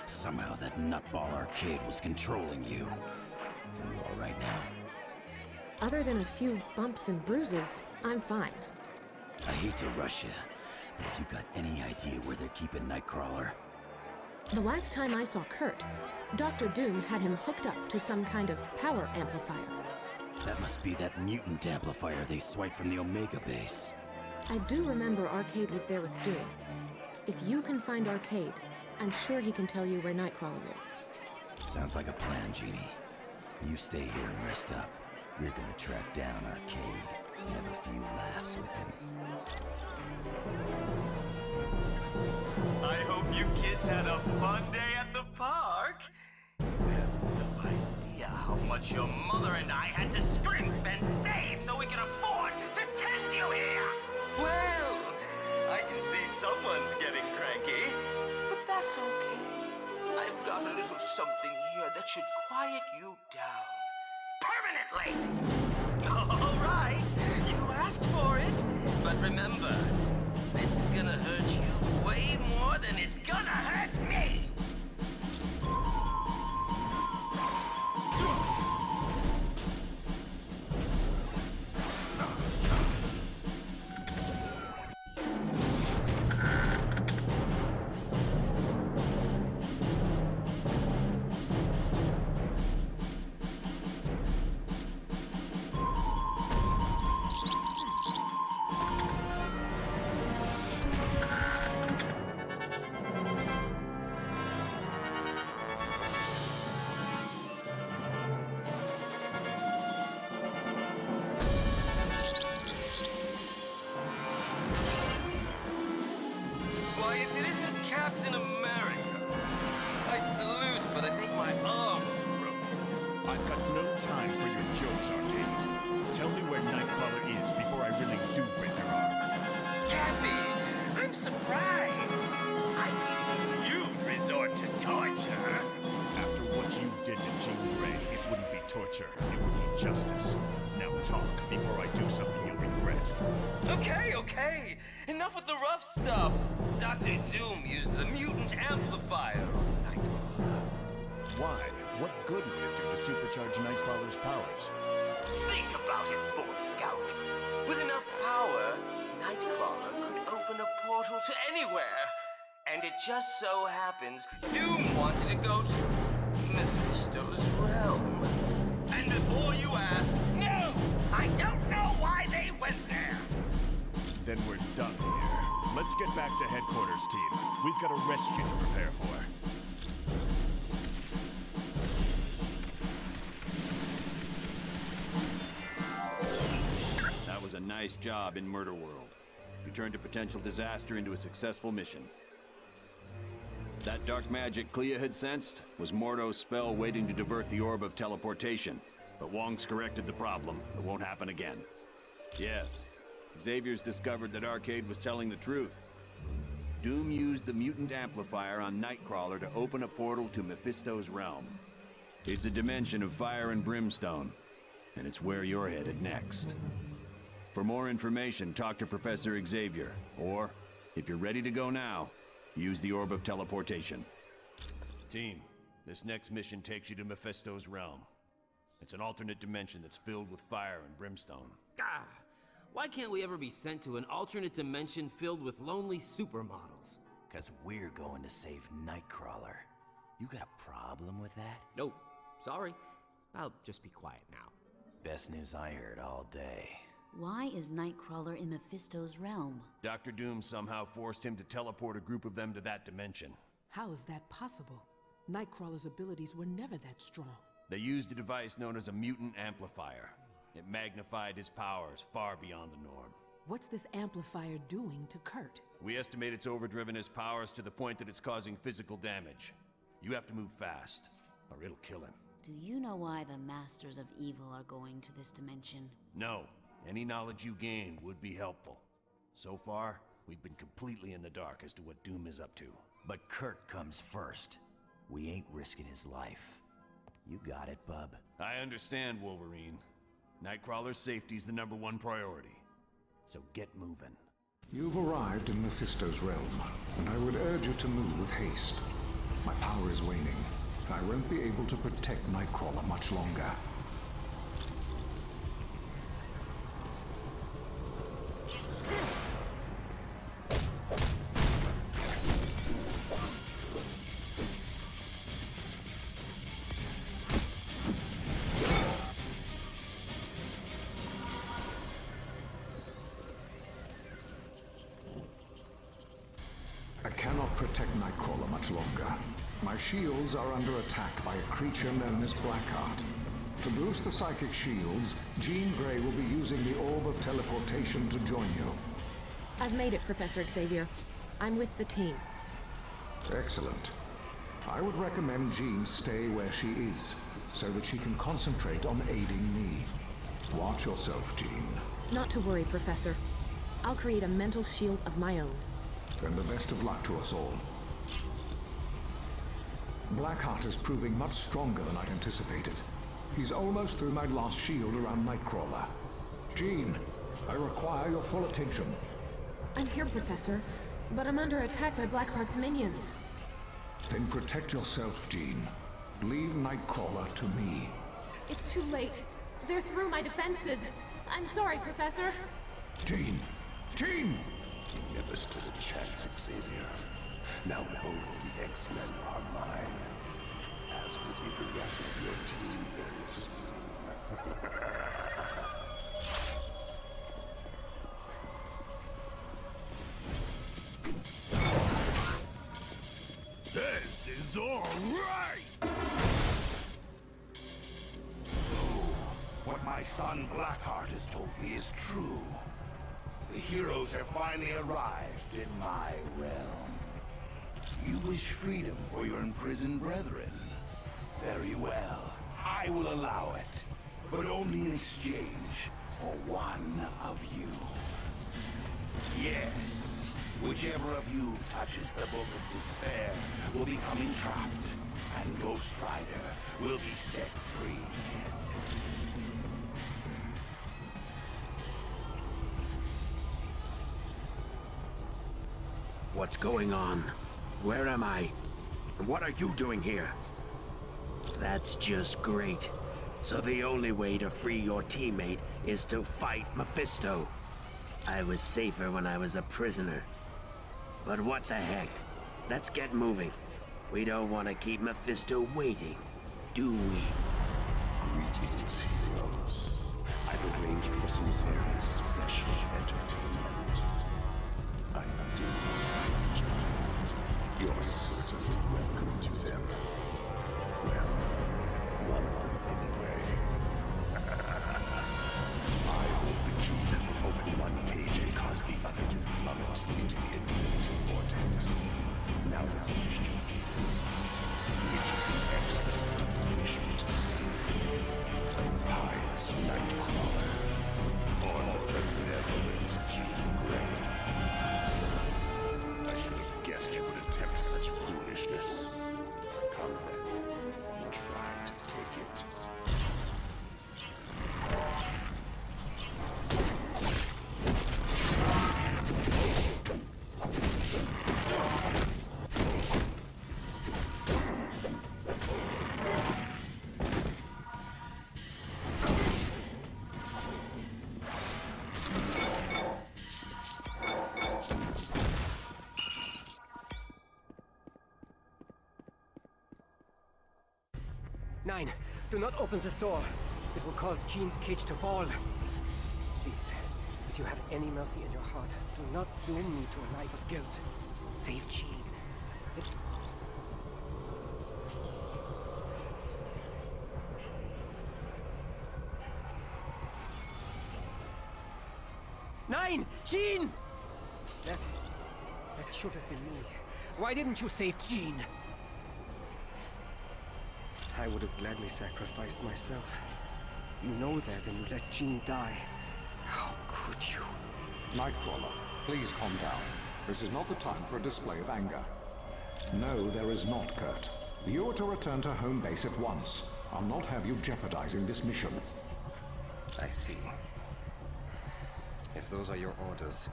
N: Somehow that nutball Arcade was controlling you. Are you all right now?
O: Other than a few bumps and bruises, I'm fine.
N: I hate to rush you, but have you got any idea where they're keeping Nightcrawler?
O: The last time I saw Kurt, Dr. Doom had him hooked up to some kind of power amplifier.
N: That must be that mutant amplifier they swiped from the Omega base.
O: I do remember Arcade was there with Doom. If you can find Arcade, I'm sure he can tell you where Nightcrawler is.
N: Sounds like a plan, Jeannie. You stay here and rest up. We're gonna track down Arcade and have a few laughs with him.
P: I hope you kids had a fun day at the park. You have no idea how much your mother and I had to scrimp and save so we could afford to send you here. Well, I can see someone's getting cranky, but that's okay. I've got a little something here that should quiet you down. Permanently! All right, you asked for it. But remember, this is gonna hurt you way more than it's gonna hurt me!
R: jokes, Arcade. Tell me where Nightcrawler is before I really do break your arm.
P: Cappy, I'm surprised. I thought you'd resort to torture.
R: After what you did to Jean Grey, it wouldn't be torture. It would be justice. Now talk before I do something you'll regret.
P: Okay. Enough with the rough stuff. Dr. Doom used the mutant amplifier on Nightcrawler.
R: Why? What good would it do to supercharge Nightcrawler's powers?
P: Think about it, Boy Scout. With enough power, Nightcrawler could open a portal to anywhere. And it just so happens Doom wanted to go to Mephisto's realm. And before you ask, no! I don't know why they went there!
R: Then we're done here. Let's get back to headquarters, team. We've got a rescue to prepare for.
C: That was a nice job in Murder World. You turned a potential disaster into a successful mission. That dark magic Clea had sensed was Mordo's spell waiting to divert the orb of teleportation. But Wong's corrected the problem. It won't happen again. Yes, Xavier's discovered that Arcade was telling the truth. Doom used the mutant amplifier on Nightcrawler to open a portal to Mephisto's realm. It's a dimension of fire and brimstone, and it's where you're headed next. For more information, talk to Professor Xavier, or, if you're ready to go now, use the Orb of Teleportation. Team, this next mission takes you to Mephisto's realm. It's an alternate dimension that's filled with fire and brimstone.
T: Why can't we ever be sent to an alternate dimension filled with lonely supermodels?
N: 'Cause we're going to save Nightcrawler. You got a problem with that?
T: Nope. Sorry. I'll just be quiet now.
N: Best news I heard all day.
S: Why is Nightcrawler in Mephisto's realm?
C: Dr. Doom somehow forced him to teleport a group of them to that dimension.
U: How is that possible? Nightcrawler's abilities were never that strong.
C: They used a device known as a mutant amplifier. It magnified his powers far beyond the norm.
U: What's this amplifier doing to Kurt?
C: We estimate it's overdriven his powers to the point that it's causing physical damage. You have to move fast, or it'll kill him.
S: Do you know why the Masters of Evil are going to this dimension?
C: No. Any knowledge you gain would be helpful. So far, we've been completely in the dark as to what Doom is up to.
N: But Kurt comes first. We ain't risking his life. You got it, bub.
C: I understand, Wolverine. Nightcrawler's safety's the #1 priority. So get moving.
X: You've arrived in Mephisto's realm, and I would urge you to move with haste. My power is waning. I won't be able to protect Nightcrawler much longer. I cannot protect Nightcrawler much longer. My shields are under attack by a creature known as Blackheart. To boost the psychic shields, Jean Grey will be using the Orb of Teleportation to join you.
O: I've made it, Professor Xavier. I'm with the team.
X: Excellent. I would recommend Jean stay where she is, so that she can concentrate on aiding me. Watch yourself, Jean.
O: Not to worry, Professor. I'll create a mental shield of my own.
X: Then the best of luck to us all. Blackheart is proving much stronger than I'd anticipated. He's almost through my last shield around Nightcrawler. Jean, I require your full attention.
O: I'm here, Professor, but I'm under attack by Blackheart's minions.
X: Then protect yourself, Jean. Leave Nightcrawler to me.
O: It's too late. They're through my defenses. I'm sorry, Professor.
X: Jean! Jean!
Q: You never stood a chance, Xavier. Now both the X-Men are mine. As will be the rest of your team very soon.
B: This is all right!
Q: So, what my son Blackheart has told me is true. The heroes have finally arrived in my realm. You wish freedom for your imprisoned brethren? Very well, I will allow it. but only in exchange for one of you. Yes, whichever of you touches the Book of Despair will become entrapped, and Ghost Rider will be set free.
A: What's going on? Where am I? And what are you doing here? That's just great. So the only way to free your teammate is to fight Mephisto. I was safer when I was a prisoner. But what the heck? Let's get moving. We don't want to keep Mephisto waiting, do we?
Q: Greetings, heroes. I've arranged for some very special entertainment. I do apologize. You're certainly welcome to them. Well, one of them anyway. I hold the key that will open one cage and cause the other to plummet into the infinity vortex. Now the question is, which of the X-Men do you wish me to see? The pious Nightcrawler, or the benevolent Jean Grey? I should have guessed you would attempt such foolishness. Come then, try to take it.
I: Nine, do not open this door. It will cause Jean's cage to fall. Please, if you have any mercy in your heart, do not doom me to a life of guilt. Save Jean. Nine! Jean! That should have been me. Why didn't you save Jean? I would have gladly sacrificed myself. You know that, and you let Jean die. How could you?
X: Nightcrawler, please calm down. This is not the time for a display of anger. No, there is not, Kurt. You are to return to home base at once. I'll not have you jeopardizing this mission.
I: I see. If those are your orders,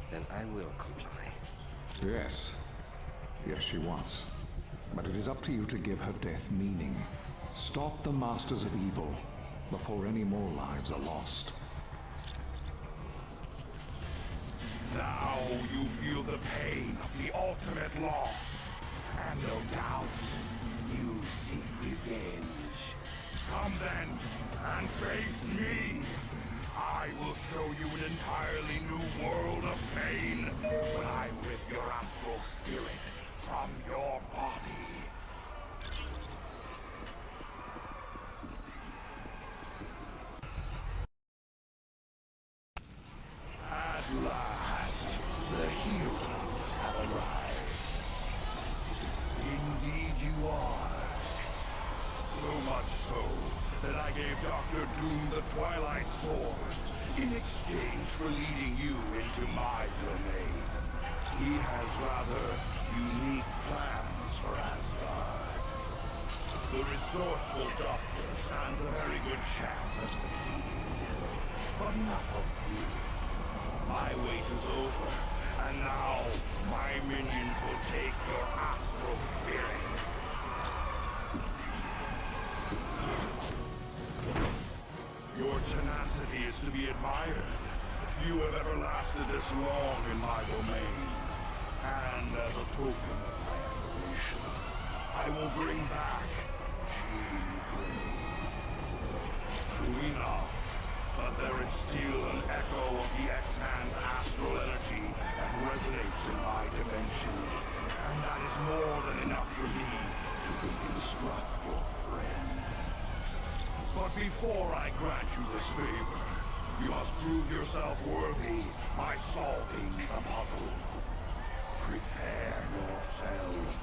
I: then I will comply.
X: Yes. Yes, she was. But it is up to you to give her death meaning. Stop the Masters of Evil before any more lives are lost.
Q: Now you feel the pain of the ultimate loss. And no doubt, you seek revenge. Come then, and face me. I will show you an entirely new world of pain when I rip your astral spirit from your body. At last, the heroes have arrived. Indeed you are. So much so that I gave Dr. Doom the Twilight Sword in exchange for leading you into my domain. He has rather unique plans for Asgard. The resourceful Doctor stands a very good chance of succeeding. But enough of Doom. My wait is over, and now my minions will take your astral spirits. Your tenacity is to be admired. Few have ever lasted this long in my domain. And as a token of my admiration, I will bring back Jean Grey. True enough, but there is still an echo of the X-Man's astral energy that resonates in my dimension. And that is more than enough for me to reconstruct your friend. But before I grant you this favor, you must prove yourself worthy by solving the puzzle. Prepare yourselves.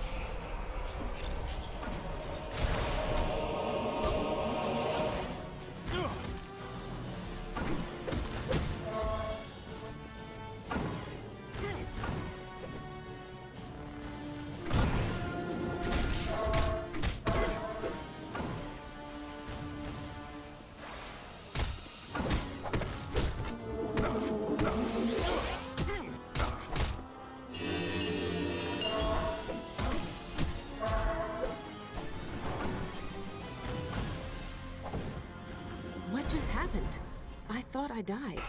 O: happened? I thought I died.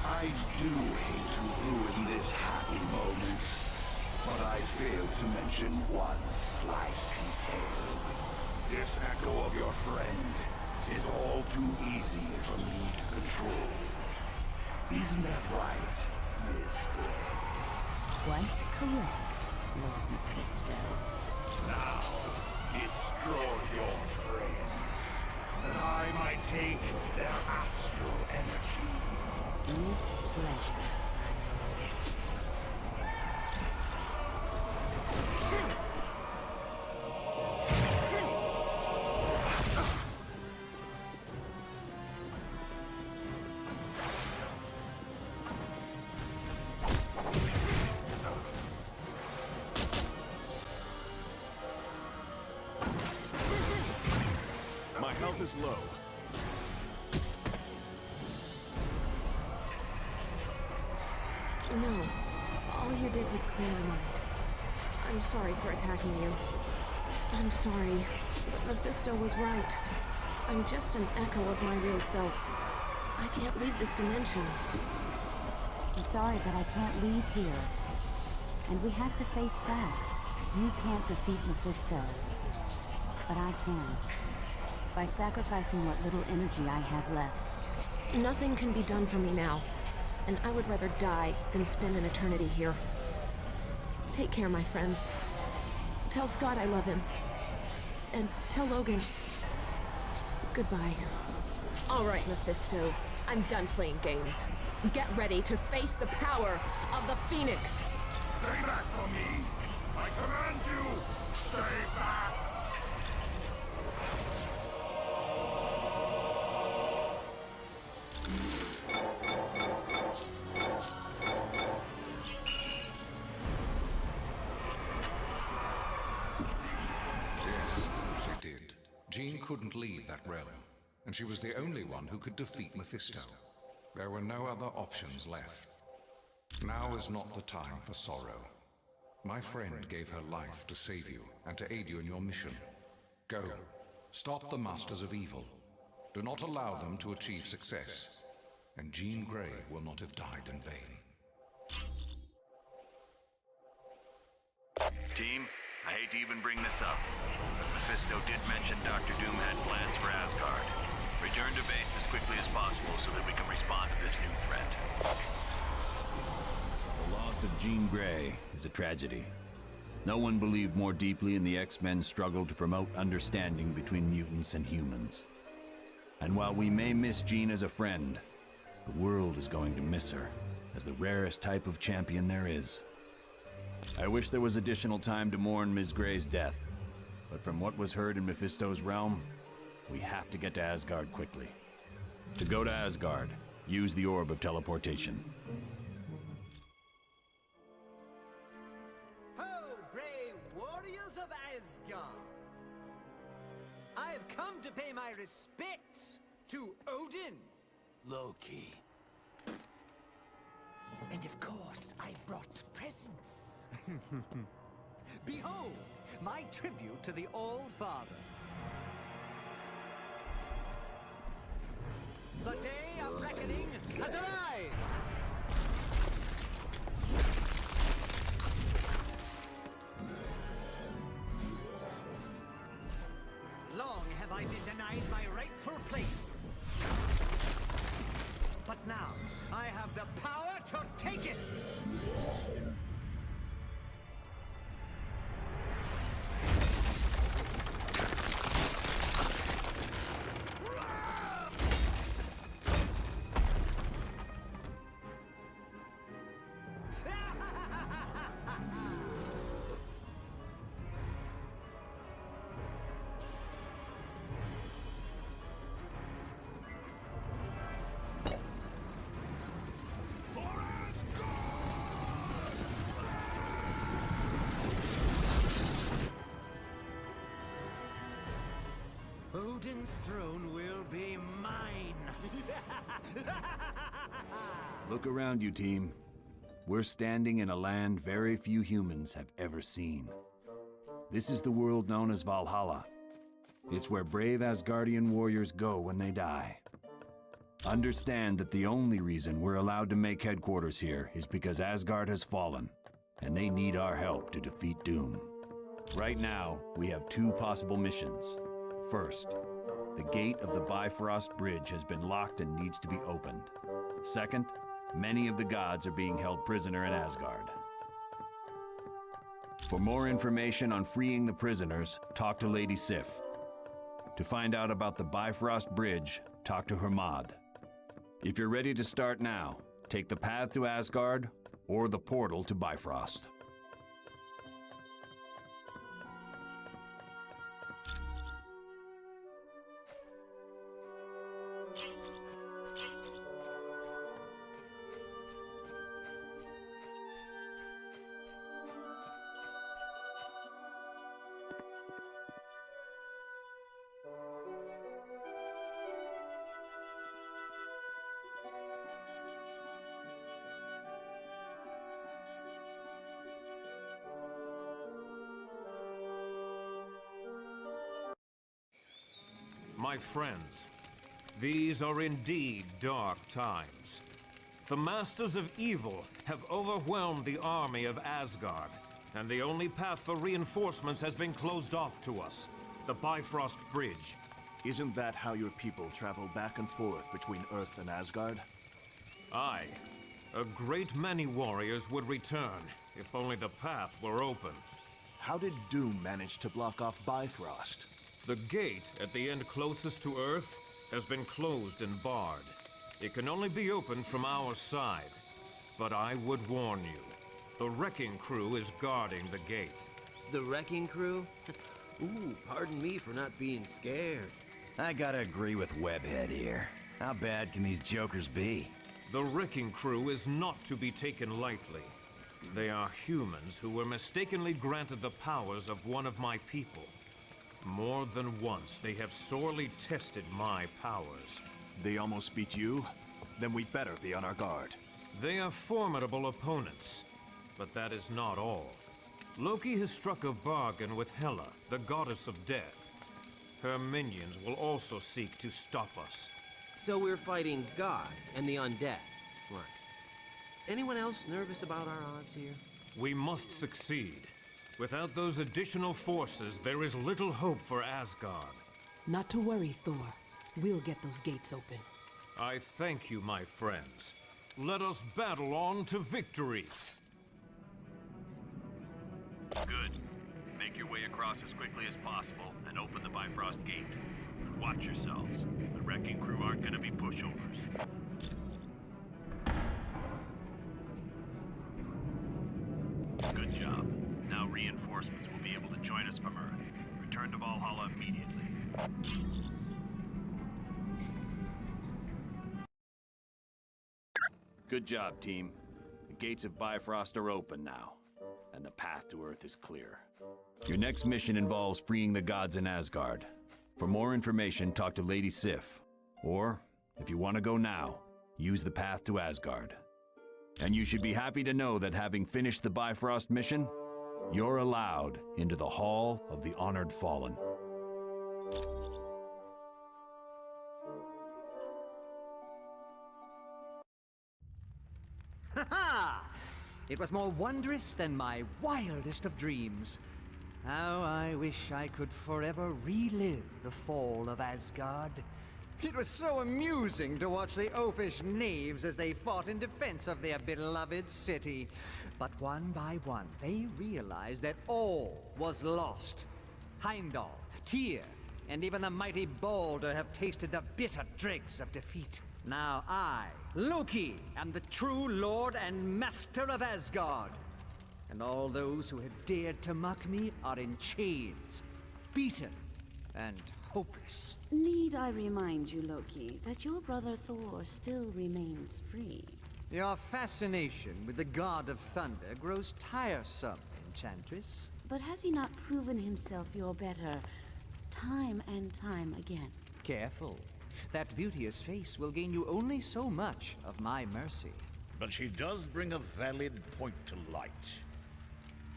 Q: I do hate to ruin this happy moment, but I failed to mention one slight detail. This echo of your friend is all too easy for me to control. Isn't that right, Miss Gray?
K: Quite correct, Lord Mephisto.
Q: Now, destroy your friends, that I might take their astral energy.
K: With pleasure.
D: My health is low.
O: No. All you did was clear my mind. I'm sorry for attacking you. I'm sorry, but Mephisto was right. I'm just an echo of my real self. I can't leave this dimension.
K: I'm sorry, but I can't leave here. And we have to face facts. You can't defeat Mephisto. But I can. By sacrificing what little energy I have left.
O: Nothing can be done for me now. And I would rather die than spend an eternity here. Take care, my friends. Tell Scott I love him. And tell Logan. Goodbye. All right, Mephisto. I'm done playing games. Get ready to face the power of the Phoenix.
Q: Stay back from me! I command you! Stay back!
X: Yes, she did. Jean couldn't leave that realm, and she was the only one who could defeat Mephisto. There were no other options left. Now is not the time for sorrow. My friend gave her life to save you and to aid you in your mission. Go. Stop the Masters of Evil. Do not allow them to achieve success, and Jean Grey will not have died in vain.
G: Team, I hate to even bring this up, but Mephisto did mention Dr. Doom had plans for Asgard. Return to base as quickly as possible so that we can respond to this new threat.
C: The loss of Jean Grey is a tragedy. No one believed more deeply in the X-Men's struggle to promote understanding between mutants and humans. And while we may miss Jean as a friend, the world is going to miss her as the rarest type of champion there is. I wish there was additional time to mourn Ms. Grey's death, but from what was heard in Mephisto's realm, we have to get to Asgard quickly. To go to Asgard, use the Orb of Teleportation.
E: Ho, brave warriors of Asgard! I have come to pay my respects to Odin.
L: Loki. And of course, I brought presents.
E: Behold, my tribute to the All-Father. The day of reckoning has arrived! Long have I been denied my rightful place. But now, I have the power to take it! Odin's throne will be mine!
C: Look around you, team. We're standing in a land very few humans have ever seen. This is the world known as Valhalla. It's where brave Asgardian warriors go when they die. Understand that the only reason we're allowed to make headquarters here is because Asgard has fallen, and they need our help to defeat Doom. Right now, we have two possible missions. First, the gate of the Bifrost Bridge has been locked and needs to be opened. Second, many of the gods are being held prisoner in Asgard. For more information on freeing the prisoners, talk to Lady Sif. To find out about the Bifrost Bridge, talk to Hermod. If you're ready to start now, take the path to Asgard or the portal to Bifrost.
F: My friends, these are indeed dark times. The Masters of Evil have overwhelmed the army of Asgard, and the only path for reinforcements has been closed off to us, the Bifrost Bridge.
D: Isn't that how your people travel back and forth between Earth and Asgard?
F: Aye. A great many warriors would return, if only the path were open.
D: How did Doom manage to block off Bifrost?
F: The gate at the end closest to Earth has been closed and barred. It can only be opened from our side. But I would warn you, the Wrecking Crew is guarding the gate.
T: The Wrecking Crew? Ooh, pardon me for not being scared.
N: I gotta agree with Webhead here. How bad can these jokers be?
F: The Wrecking Crew is not to be taken lightly. They are humans who were mistakenly granted the powers of one of my people. More than once, they have sorely tested my powers.
D: They almost beat you? Then we'd better be on our guard.
F: They are formidable opponents, but that is not all. Loki has struck a bargain with Hela, the goddess of death. Her minions will also seek to stop us.
T: So we're fighting gods and the undead. Right. Anyone else nervous about our odds here?
F: We must succeed. Without those additional forces, there is little hope for Asgard.
U: Not to worry, Thor. We'll get those gates open.
F: I thank you, my friends. Let us battle on to victory.
G: Good. Make your way across as quickly as possible and open the Bifrost Gate. And watch yourselves. The Wrecking Crew aren't gonna be pushovers. Good job. Now reinforcements will be able to join us from Earth. Return to Valhalla immediately.
C: Good job, team. The gates of Bifrost are open now, and the path to Earth is clear. Your next mission involves freeing the gods in Asgard. For more information, talk to Lady Sif. Or, if you want to go now, use the path to Asgard. And you should be happy to know that having finished the Bifrost mission, you're allowed into the Hall of the Honored Fallen.
E: Ha-ha! It was more wondrous than my wildest of dreams. How I wish I could forever relive the fall of Asgard. It was so amusing to watch the oafish knaves as they fought in defense of their beloved city. But one by one, they realized that all was lost. Heimdall, Tyr, and even the mighty Balder have tasted the bitter dregs of defeat. Now I, Loki, am the true lord and master of Asgard. And all those who had dared to mock me are in chains, beaten, and hopeless.
S: Need I remind you, Loki, that your brother Thor still remains free?
E: Your fascination with the god of thunder grows tiresome, Enchantress.
S: But has he not proven himself your better time and time again?
E: Careful. That beauteous face will gain you only so much of my mercy.
B: But she does bring a valid point to light.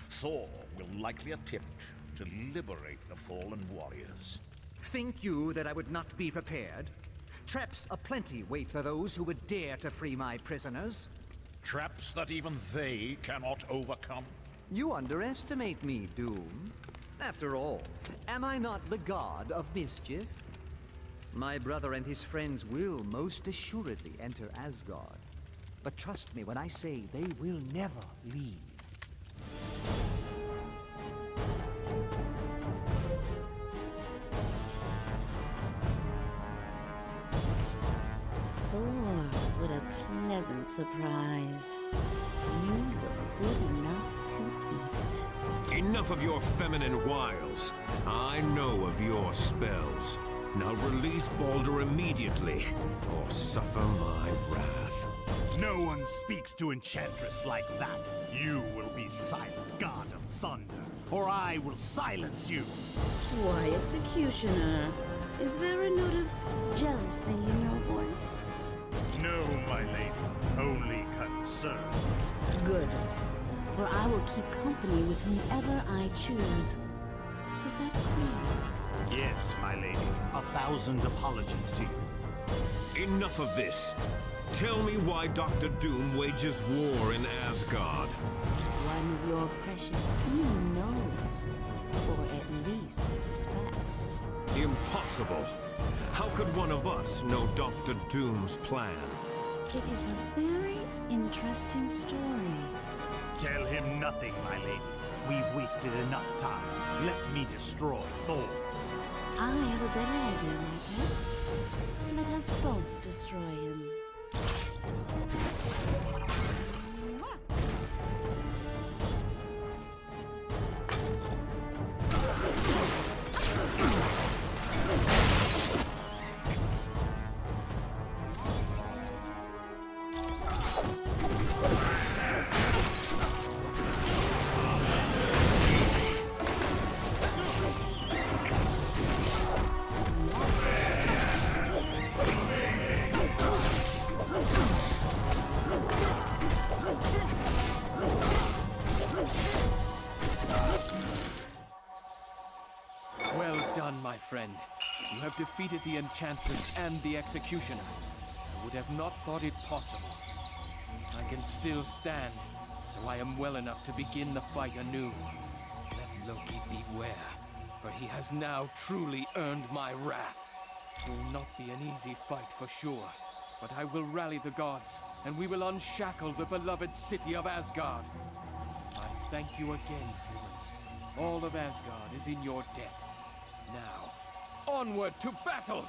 B: Thor will likely attempt to liberate the fallen warriors.
E: Think you that I would not be prepared? Traps aplenty wait for those who would dare to free my prisoners.
B: Traps that even they cannot overcome?
E: You underestimate me, Doom. After all, am I not the god of mischief? My brother and his friends will most assuredly enter Asgard. But trust me when I say they will never leave.
S: Thor, what a pleasant surprise. You look good enough to eat.
F: Enough of your feminine wiles. I know of your spells. Now release Baldur immediately, or suffer my wrath.
R: No one speaks to Enchantress like that. You will be silent, God of Thunder, or I will silence you.
S: Why, Executioner? Is there a note of jealousy in your voice?
R: No, my lady, only concern.
S: Good, for I will keep company with whomever I choose. Is that clear?
R: Yes, my lady. 1,000 apologies to you.
F: Enough of this. Tell me why Dr. Doom wages war in Asgard.
S: One of your precious team knows, or at least suspects.
F: Impossible. How could one of us know Dr. Doom's plan?
S: It is a very interesting story.
R: Tell him nothing, my lady. We've wasted enough time. Let me destroy Thor.
S: I have a better idea, my pet. Let us both destroy him.
J: My friend, you have defeated the Enchantress and the Executioner. I would have not thought it possible. I can still stand, so I am well enough to begin the fight anew. Let Loki beware, for he has now truly earned my wrath. It will not be an easy fight for sure, but I will rally the gods, and we will unshackle the beloved city of Asgard. I thank you again, humans. All of Asgard is in your debt. Now, onward to battle!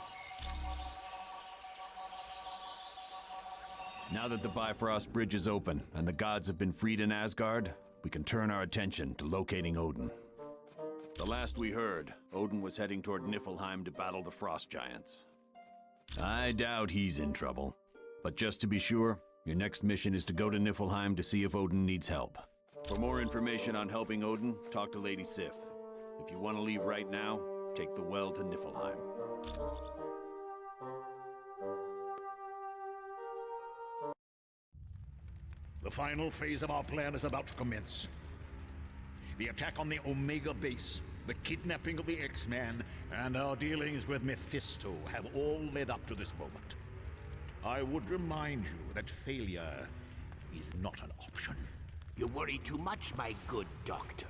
C: Now that the Bifrost Bridge is open and the gods have been freed in Asgard, we can turn our attention to locating Odin. The last we heard, Odin was heading toward Niflheim to battle the Frost Giants. I doubt he's in trouble. But just to be sure, your next mission is to go to Niflheim to see if Odin needs help. For more information on helping Odin, talk to Lady Sif. If you want to leave right now, take the well to Niflheim.
B: The final phase of our plan is about to commence. The attack on the Omega base, the kidnapping of the X-Man, and our dealings with Mephisto have all led up to this moment. I would remind you that failure is not an option.
L: You worry too much, my good doctor.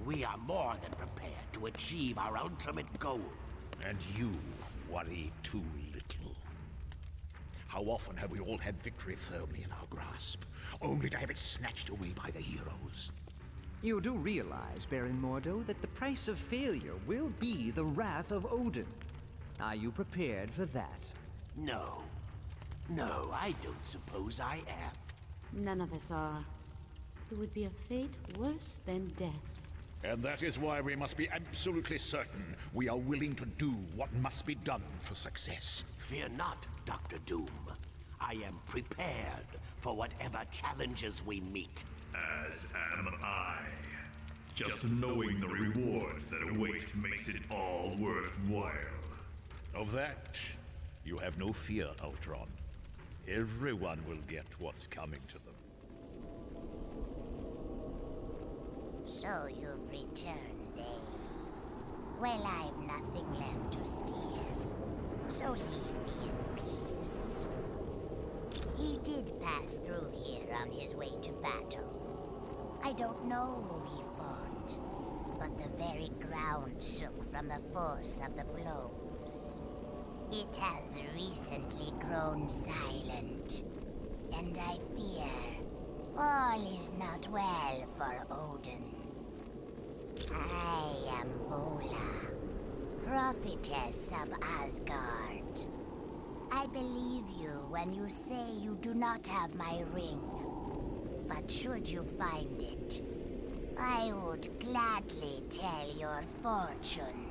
L: We are more than prepared to achieve our ultimate goal.
B: And you worry too little. How often have we all had victory firmly in our grasp, only to have it snatched away by the heroes?
E: You do realize, Baron Mordo, that the price of failure will be the wrath of Odin. Are you prepared for that?
L: No. No, I don't suppose I am.
S: None of us are. It would be a fate worse than death.
B: And that is why we must be absolutely certain we are willing to do what must be done for success.
L: Fear not, Dr. Doom. I am prepared for whatever challenges we meet.
M: As am I. Just knowing the rewards that await makes it all worthwhile.
B: Of that, you have no fear, Ultron. Everyone will get what's coming to them.
V: So you've returned, eh? Well, I've nothing left to steal. So leave me in did pass through here on his way to battle. I don't know who he fought, but the very ground shook from the force of the blows. It has recently grown silent, and I fear all is not well for Odin. I am Vola, prophetess of Asgard. I believe you when you say you do not have my ring. But should you find it, I would gladly tell your fortune.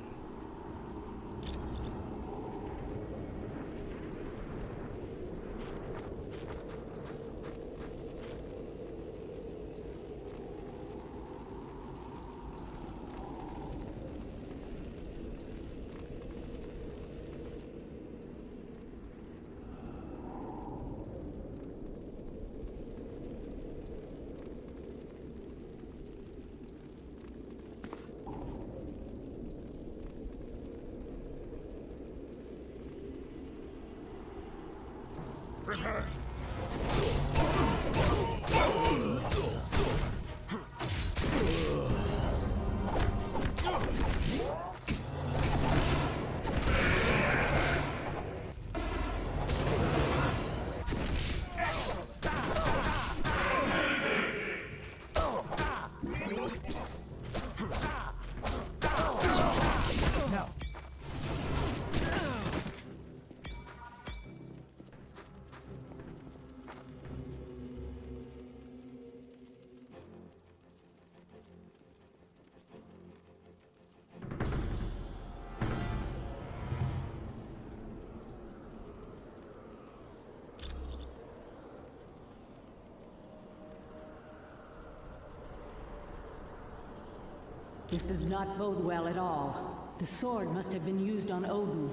A: This does not bode well at all. The sword must have been used on Odin.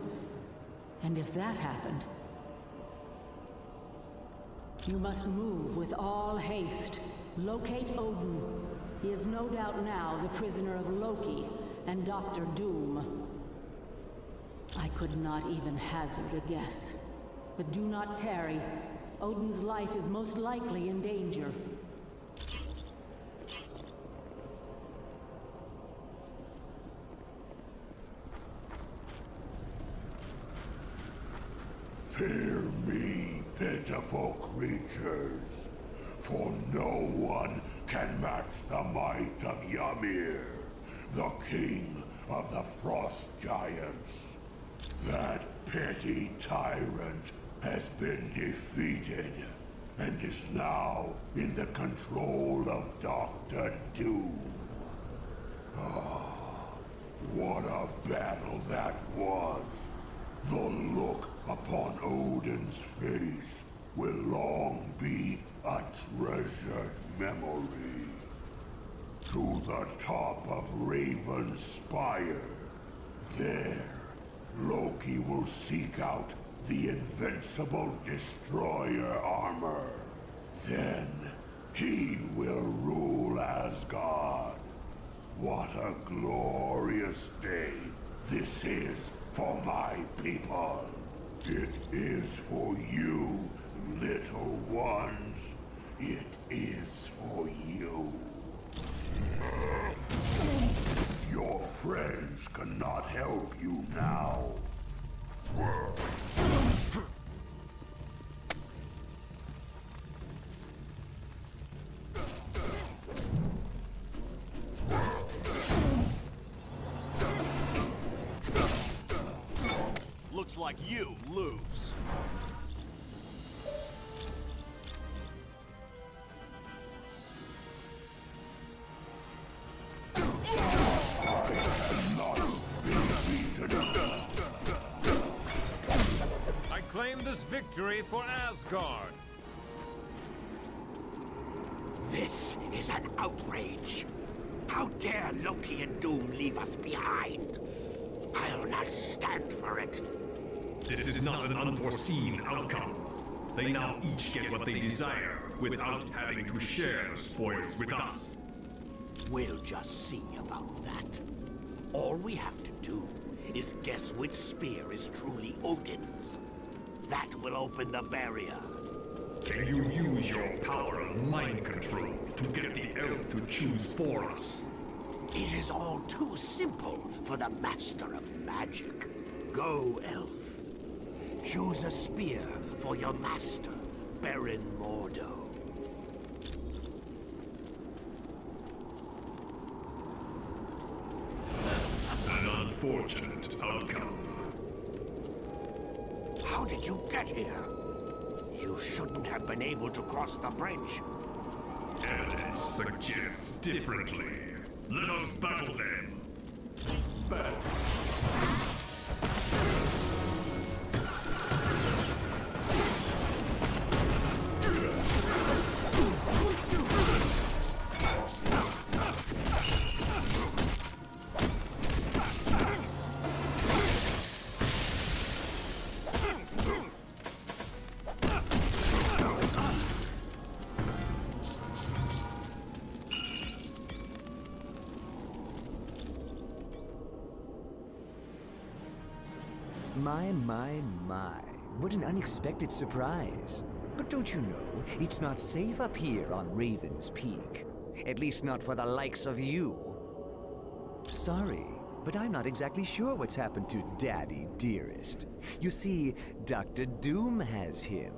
A: And if that happened... You must move with all haste. Locate Odin. He is no doubt now the prisoner of Loki and Dr. Doom. I could not even hazard a guess. But do not tarry. Odin's life is most likely in danger.
H: Fear me, pitiful creatures, for no one can match the might of Ymir, the king of the Frost Giants. That petty tyrant has been defeated, and is now in the control of Dr. Doom. Ah, what a battle that was! The look upon Odin's face will long be a treasured memory. To the top of Raven's Spire, there, Loki will seek out the invincible destroyer armor. Then, he will rule Asgard. What a glorious day this is for my people. It is for you, little ones. It is for you. Your friends cannot help you now.
R: Looks like you lose.
F: I claim this victory for Asgard.
L: This is an outrage. How dare Loki and Doom leave us behind? I'll not stand for it.
M: This is not an unforeseen outcome. They now each get what they desire without having to share the spoils with us.
L: We'll just see about that. All we have to do is guess which spear is truly Odin's. That will open the barrier.
M: Can you use your power of mind control to get the elf to choose for us?
L: It is all too simple for the Master of Magic. Go, elf. Choose a spear for your master, Baron Mordo.
M: An unfortunate outcome.
L: How did you get here? You shouldn't have been able to cross the bridge.
M: Evidence suggests differently. Let us battle them. Battle.
E: My. What an unexpected surprise. But don't you know, it's not safe up here on Raven's Peak. At least not for the likes of you. Sorry, but I'm not exactly sure what's happened to Daddy Dearest. You see, Dr. Doom has him.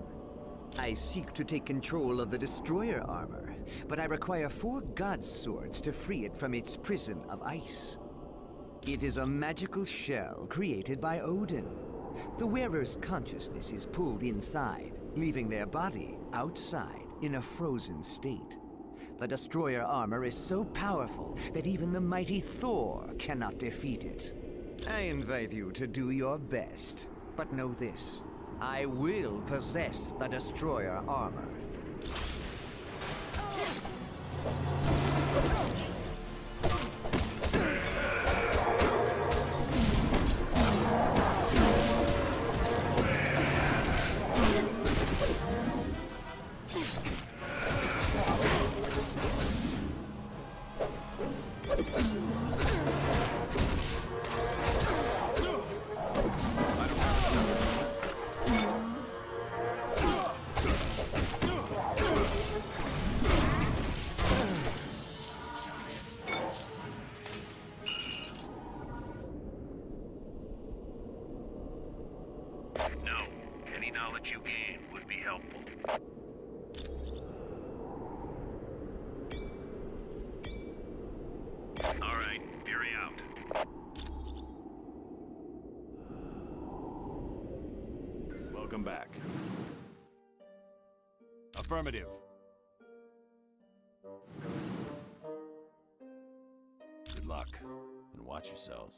E: I seek to take control of the Destroyer armor, but I require 4 God Swords to free it from its prison of ice. It is a magical shell created by Odin. The wearer's consciousness is pulled inside, leaving their body outside in a frozen state. The Destroyer armor is so powerful that even the mighty Thor cannot defeat it. I invite you to do your best, but know this. I will possess the Destroyer armor.
G: knowledge you gain would be helpful. All right, Fury out.
C: Welcome back. Affirmative. Good luck, and watch yourselves.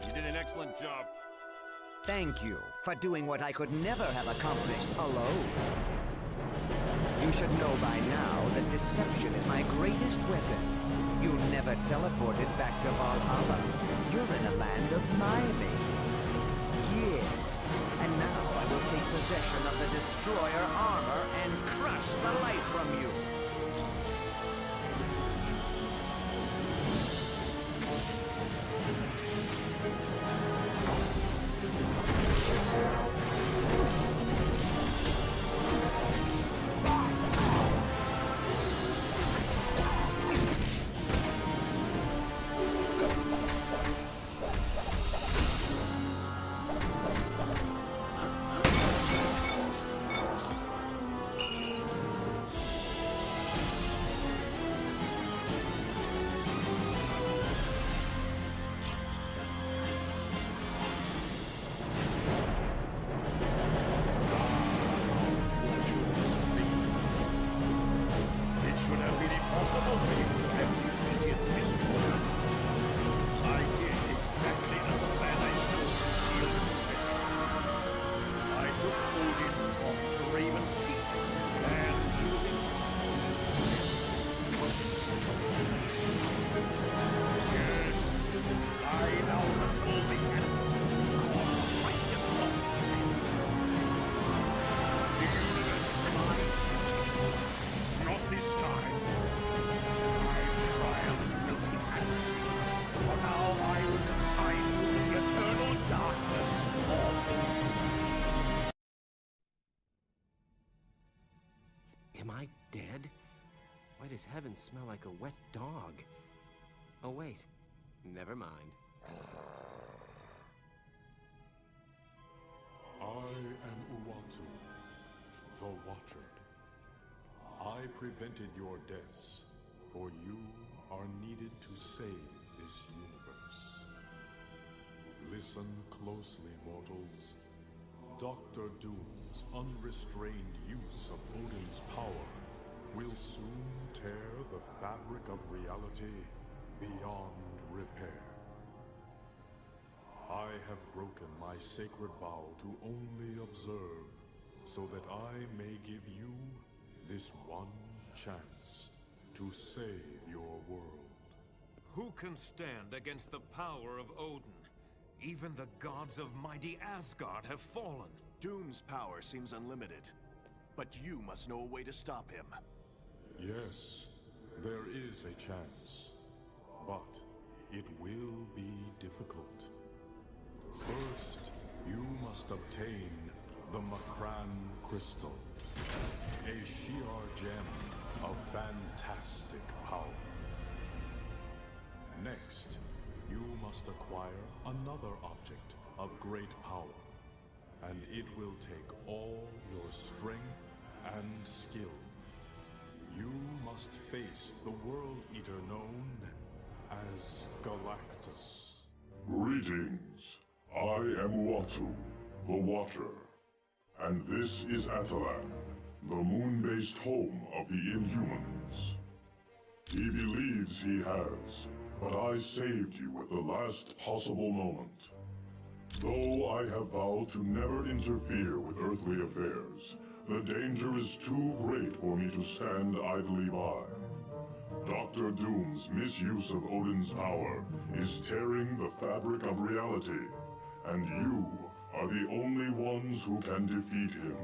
C: You did an excellent job.
E: Thank you for doing what I could never have accomplished alone. You should know by now that deception is my greatest weapon. You never teleported back to Valhalla. You're in a land of miming. Yes, and now I will take possession of the Destroyer armor and crush the life from you.
T: Am I dead? Why does heaven smell like a wet dog? Oh wait, never mind.
I: I am Uatu, the Watcher. I prevented your deaths, for you are needed to save this universe. Listen closely, mortals. Dr. Doom's unrestrained use of Odin's power will soon tear the fabric of reality beyond repair. I have broken my sacred vow to only observe, so that I may give you this one chance to save your world.
F: Who can stand against the power of Odin? Even the gods of mighty Asgard have fallen.
D: Doom's power seems unlimited, but you must know a way to stop him.
I: Yes, there is a chance, but it will be difficult. First, you must obtain the Makran Crystal, a Shi'ar gem of fantastic power. Next, you must acquire another object of great power, and it will take all your strength and skill. You must face the World Eater known as Galactus.
H: Greetings. I am Uatu, the Watcher. And this is Atalan, the moon-based home of the Inhumans. He believes he has, but I saved you at the last possible moment. Though I have vowed to never interfere with earthly affairs, the danger is too great for me to stand idly by. Dr. Doom's misuse of Odin's power is tearing the fabric of reality, and you are the only ones who can defeat him.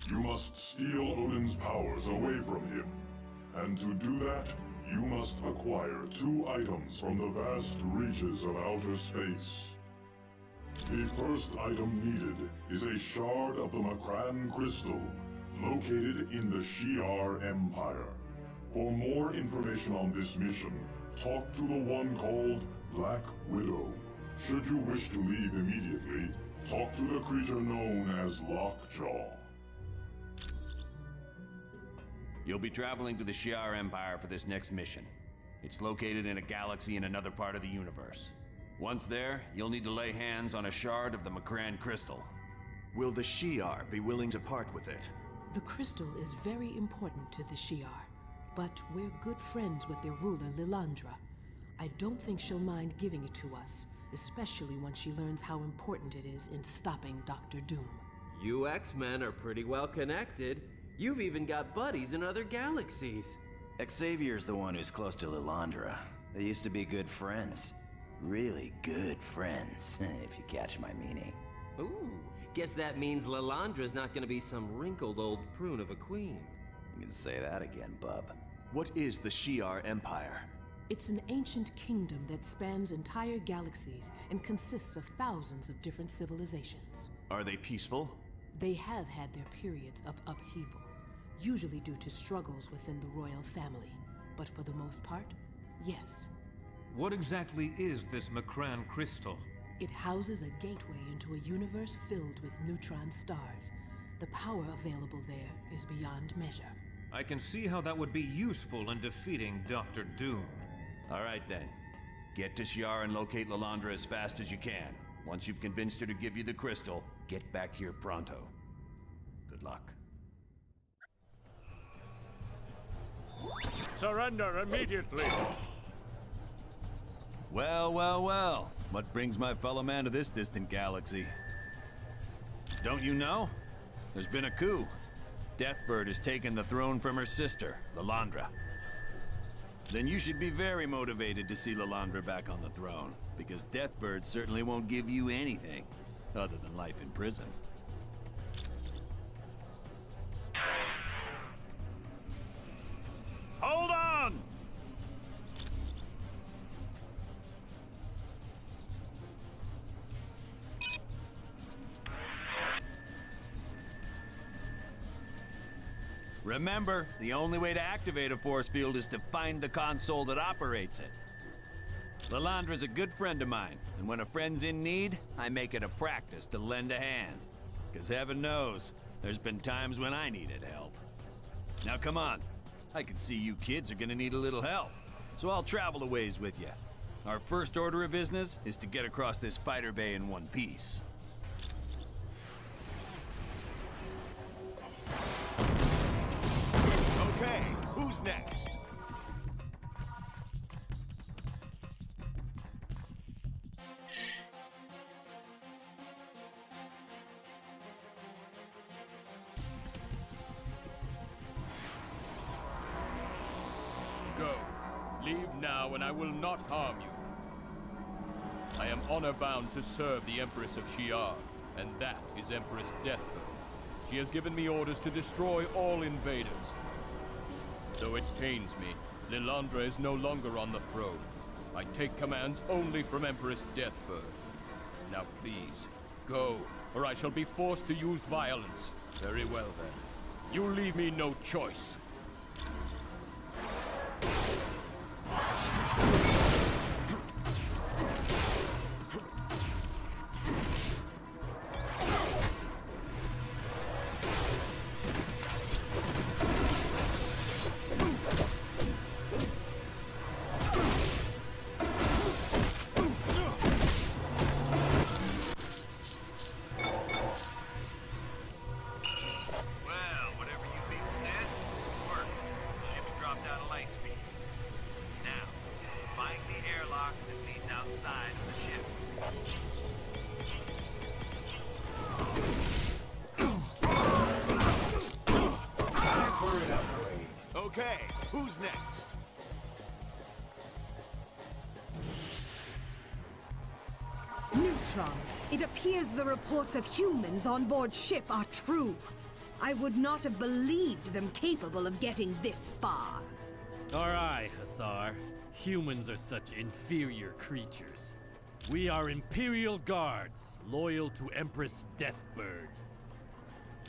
H: You must steal Odin's powers away from him, and to do that, you must acquire 2 items from the vast reaches of outer space. The first item needed is a shard of the Makran Crystal, located in the Shi'ar Empire. For more information on this mission, talk to the one called Black Widow. Should you wish to leave immediately, talk to the creature known as Lockjaw.
C: You'll be traveling to the Shi'ar Empire for this next mission. It's located in a galaxy in another part of the universe. Once there, you'll need to lay hands on a shard of the Makran Crystal.
D: Will the Shi'ar be willing to part with it?
U: The crystal is very important to the Shi'ar, but we're good friends with their ruler, Lilandra. I don't think she'll mind giving it to us, especially when she learns how important it is in stopping Dr. Doom.
T: You X-Men are pretty well connected. You've even got buddies in other galaxies.
N: Xavier's the one who's close to Lilandra. They used to be good friends. Really good friends, if you catch my meaning.
T: Ooh, guess that means Lilandra's not gonna be some wrinkled old prune of a queen.
N: You can say that again, bub.
D: What is the Shi'ar Empire?
U: It's an ancient kingdom that spans entire galaxies and consists of thousands of different civilizations.
D: Are they peaceful?
U: They have had their periods of upheaval, usually due to struggles within the royal family. But for the most part, yes.
F: What exactly is this Makran Crystal?
U: It houses a gateway into a universe filled with neutron stars. The power available there is beyond measure.
F: I can see how that would be useful in defeating Dr. Doom.
C: All right then. Get to Shi'ar and locate Lilandra as fast as you can. Once you've convinced her to give you the crystal, get back here pronto. Good luck.
M: Surrender immediately!
C: Well, well, well. What brings my fellow man to this distant galaxy? Don't you know? There's been a coup. Deathbird has taken the throne from her sister, Lilandra. Then you should be very motivated to see Lilandra back on the throne, because Deathbird certainly won't give you anything other than life in prison.
M: Hold on!
C: Remember, the only way to activate a force field is to find the console that operates it. Lilandra's a good friend of mine, and when a friend's in need, I make it a practice to lend a hand. Because heaven knows, there's been times when I needed help. Now come on, I can see you kids are gonna need a little help, so I'll travel a ways with you. Our first order of business is to get across this spider bay in one piece.
F: Okay, who's next?
J: Go. Leave now, and I will not harm you. I am honor-bound to serve the Empress of Shi'ar, and that is Empress Deathbird. She has given me orders to destroy all invaders. Though it pains me, Lilandra is no longer on the throne. I take commands only from Empress Deathbird. Now please, go, or I shall be forced to use violence. Very well then. You leave me no choice.
F: Okay, who's next?
K: Neutron, it appears the reports of humans on board ship are true. I would not have believed them capable of getting this far.
O: Aye, Hasar. Humans are such inferior creatures. We are Imperial Guards, loyal to Empress Deathbird.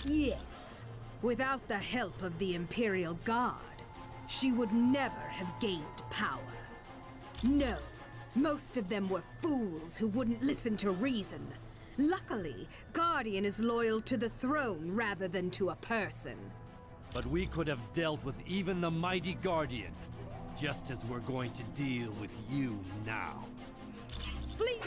K: Yes. Without the help of the Imperial Guard, she would never have gained power. No, most of them were fools who wouldn't listen to reason. Luckily, Guardian is loyal to the throne rather than to a person.
O: But we could have dealt with even the mighty Guardian, just as we're going to deal with you now.
K: Flee!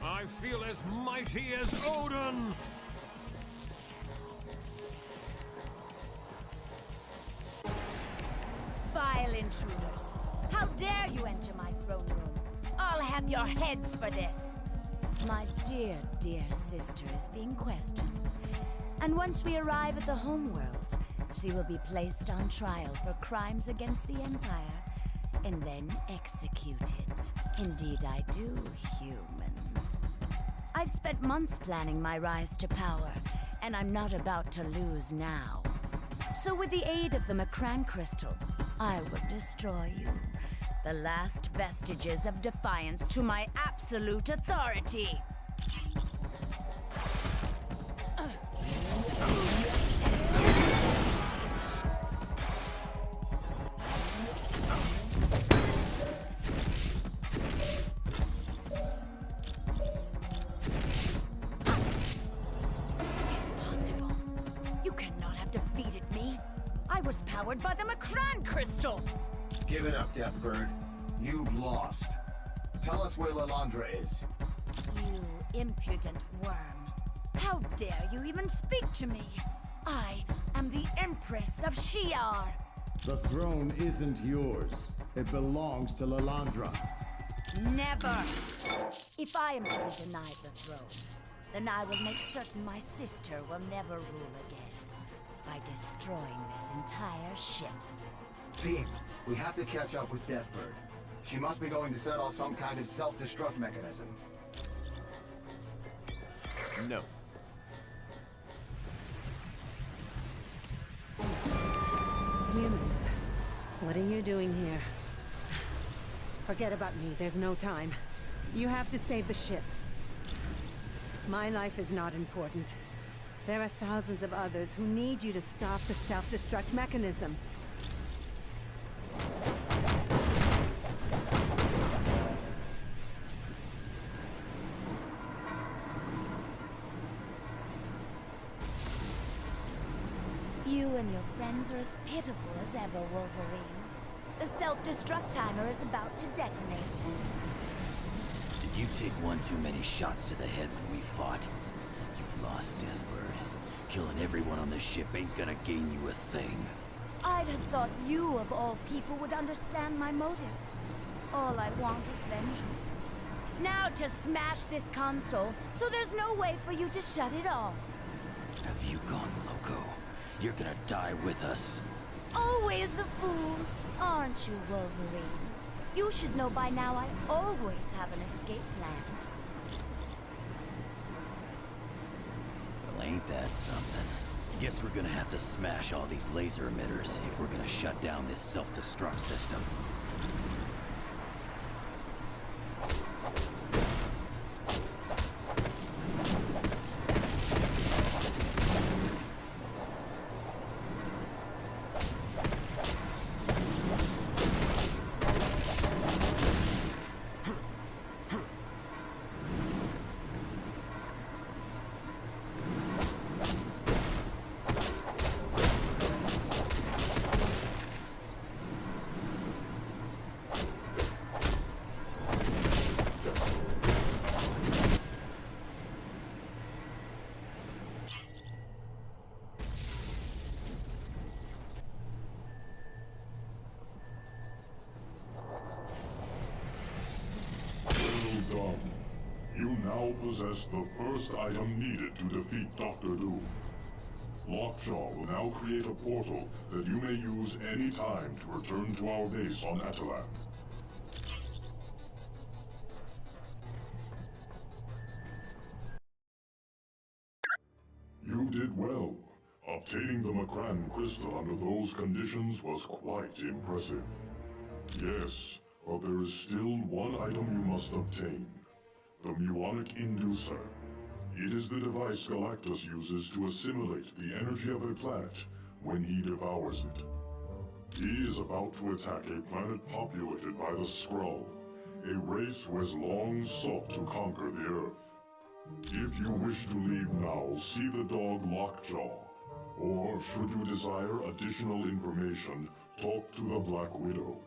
F: I feel as mighty as Odin!
P: Vile intruders! How dare you enter my throne room? I'll have your heads for this! My dear, dear sister is being questioned. And once we arrive at the homeworld, she will be placed on trial for crimes against the Empire, and then executed. Indeed I do, humans. I've spent months planning my rise to power, and I'm not about to lose now. So with the aid of the Macran Crystal, I will destroy you. The last vestiges of defiance to my absolute authority. Impossible. You cannot have defeated me. I was powered by the Macran Crystal.
Q: Give it up, Deathbird. You've lost. Tell us where Lilandra is.
P: You impudent worm. How dare you even speak to me? I am the Empress of Shi'ar.
W: The throne isn't yours. It belongs to Lilandra.
P: Never! If I am to be denied the throne, then I will make certain my sister will never rule again by destroying this entire ship.
Q: Team, we have to catch up with Deathbird. She must be going to set off some kind of self-destruct mechanism.
R: No.
B: Humans, what are you doing here? Forget about me, there's no time. You have to save the ship. My life is not important. There are thousands of others who need you to stop the self-destruct mechanism.
P: You and your friends are as pitiful as ever, Wolverine. The self-destruct timer is about to detonate.
N: Did you take one too many shots to the head when we fought? You've lost, Deathbird. Killing everyone on the ship ain't gonna gain you a thing.
P: I'd have thought you, of all people, would understand my motives. All I want is vengeance. Now to smash this console, so there's no way for you to shut it off.
N: Have you gone loco? You're gonna die with us.
P: Always the fool, aren't you, Wolverine? You should know by now I always have an escape plan.
N: Well, ain't that something? Guess we're gonna have to smash all these laser emitters if we're gonna shut down this self-destruct system.
H: You now possess the first item needed to defeat Dr. Doom. Lockjaw will now create a portal that you may use any time to return to our base on Atalan. You did well. Obtaining the Macran crystal under those conditions was quite impressive. Yes, but there is still one item you must obtain. The Muonic Inducer. It is the device Galactus uses to assimilate the energy of a planet when he devours it. He is about to attack a planet populated by the Skrull, a race who has long sought to conquer the Earth. If you wish to leave now, see the dog Lockjaw. Or, should you desire additional information, talk to the Black Widow.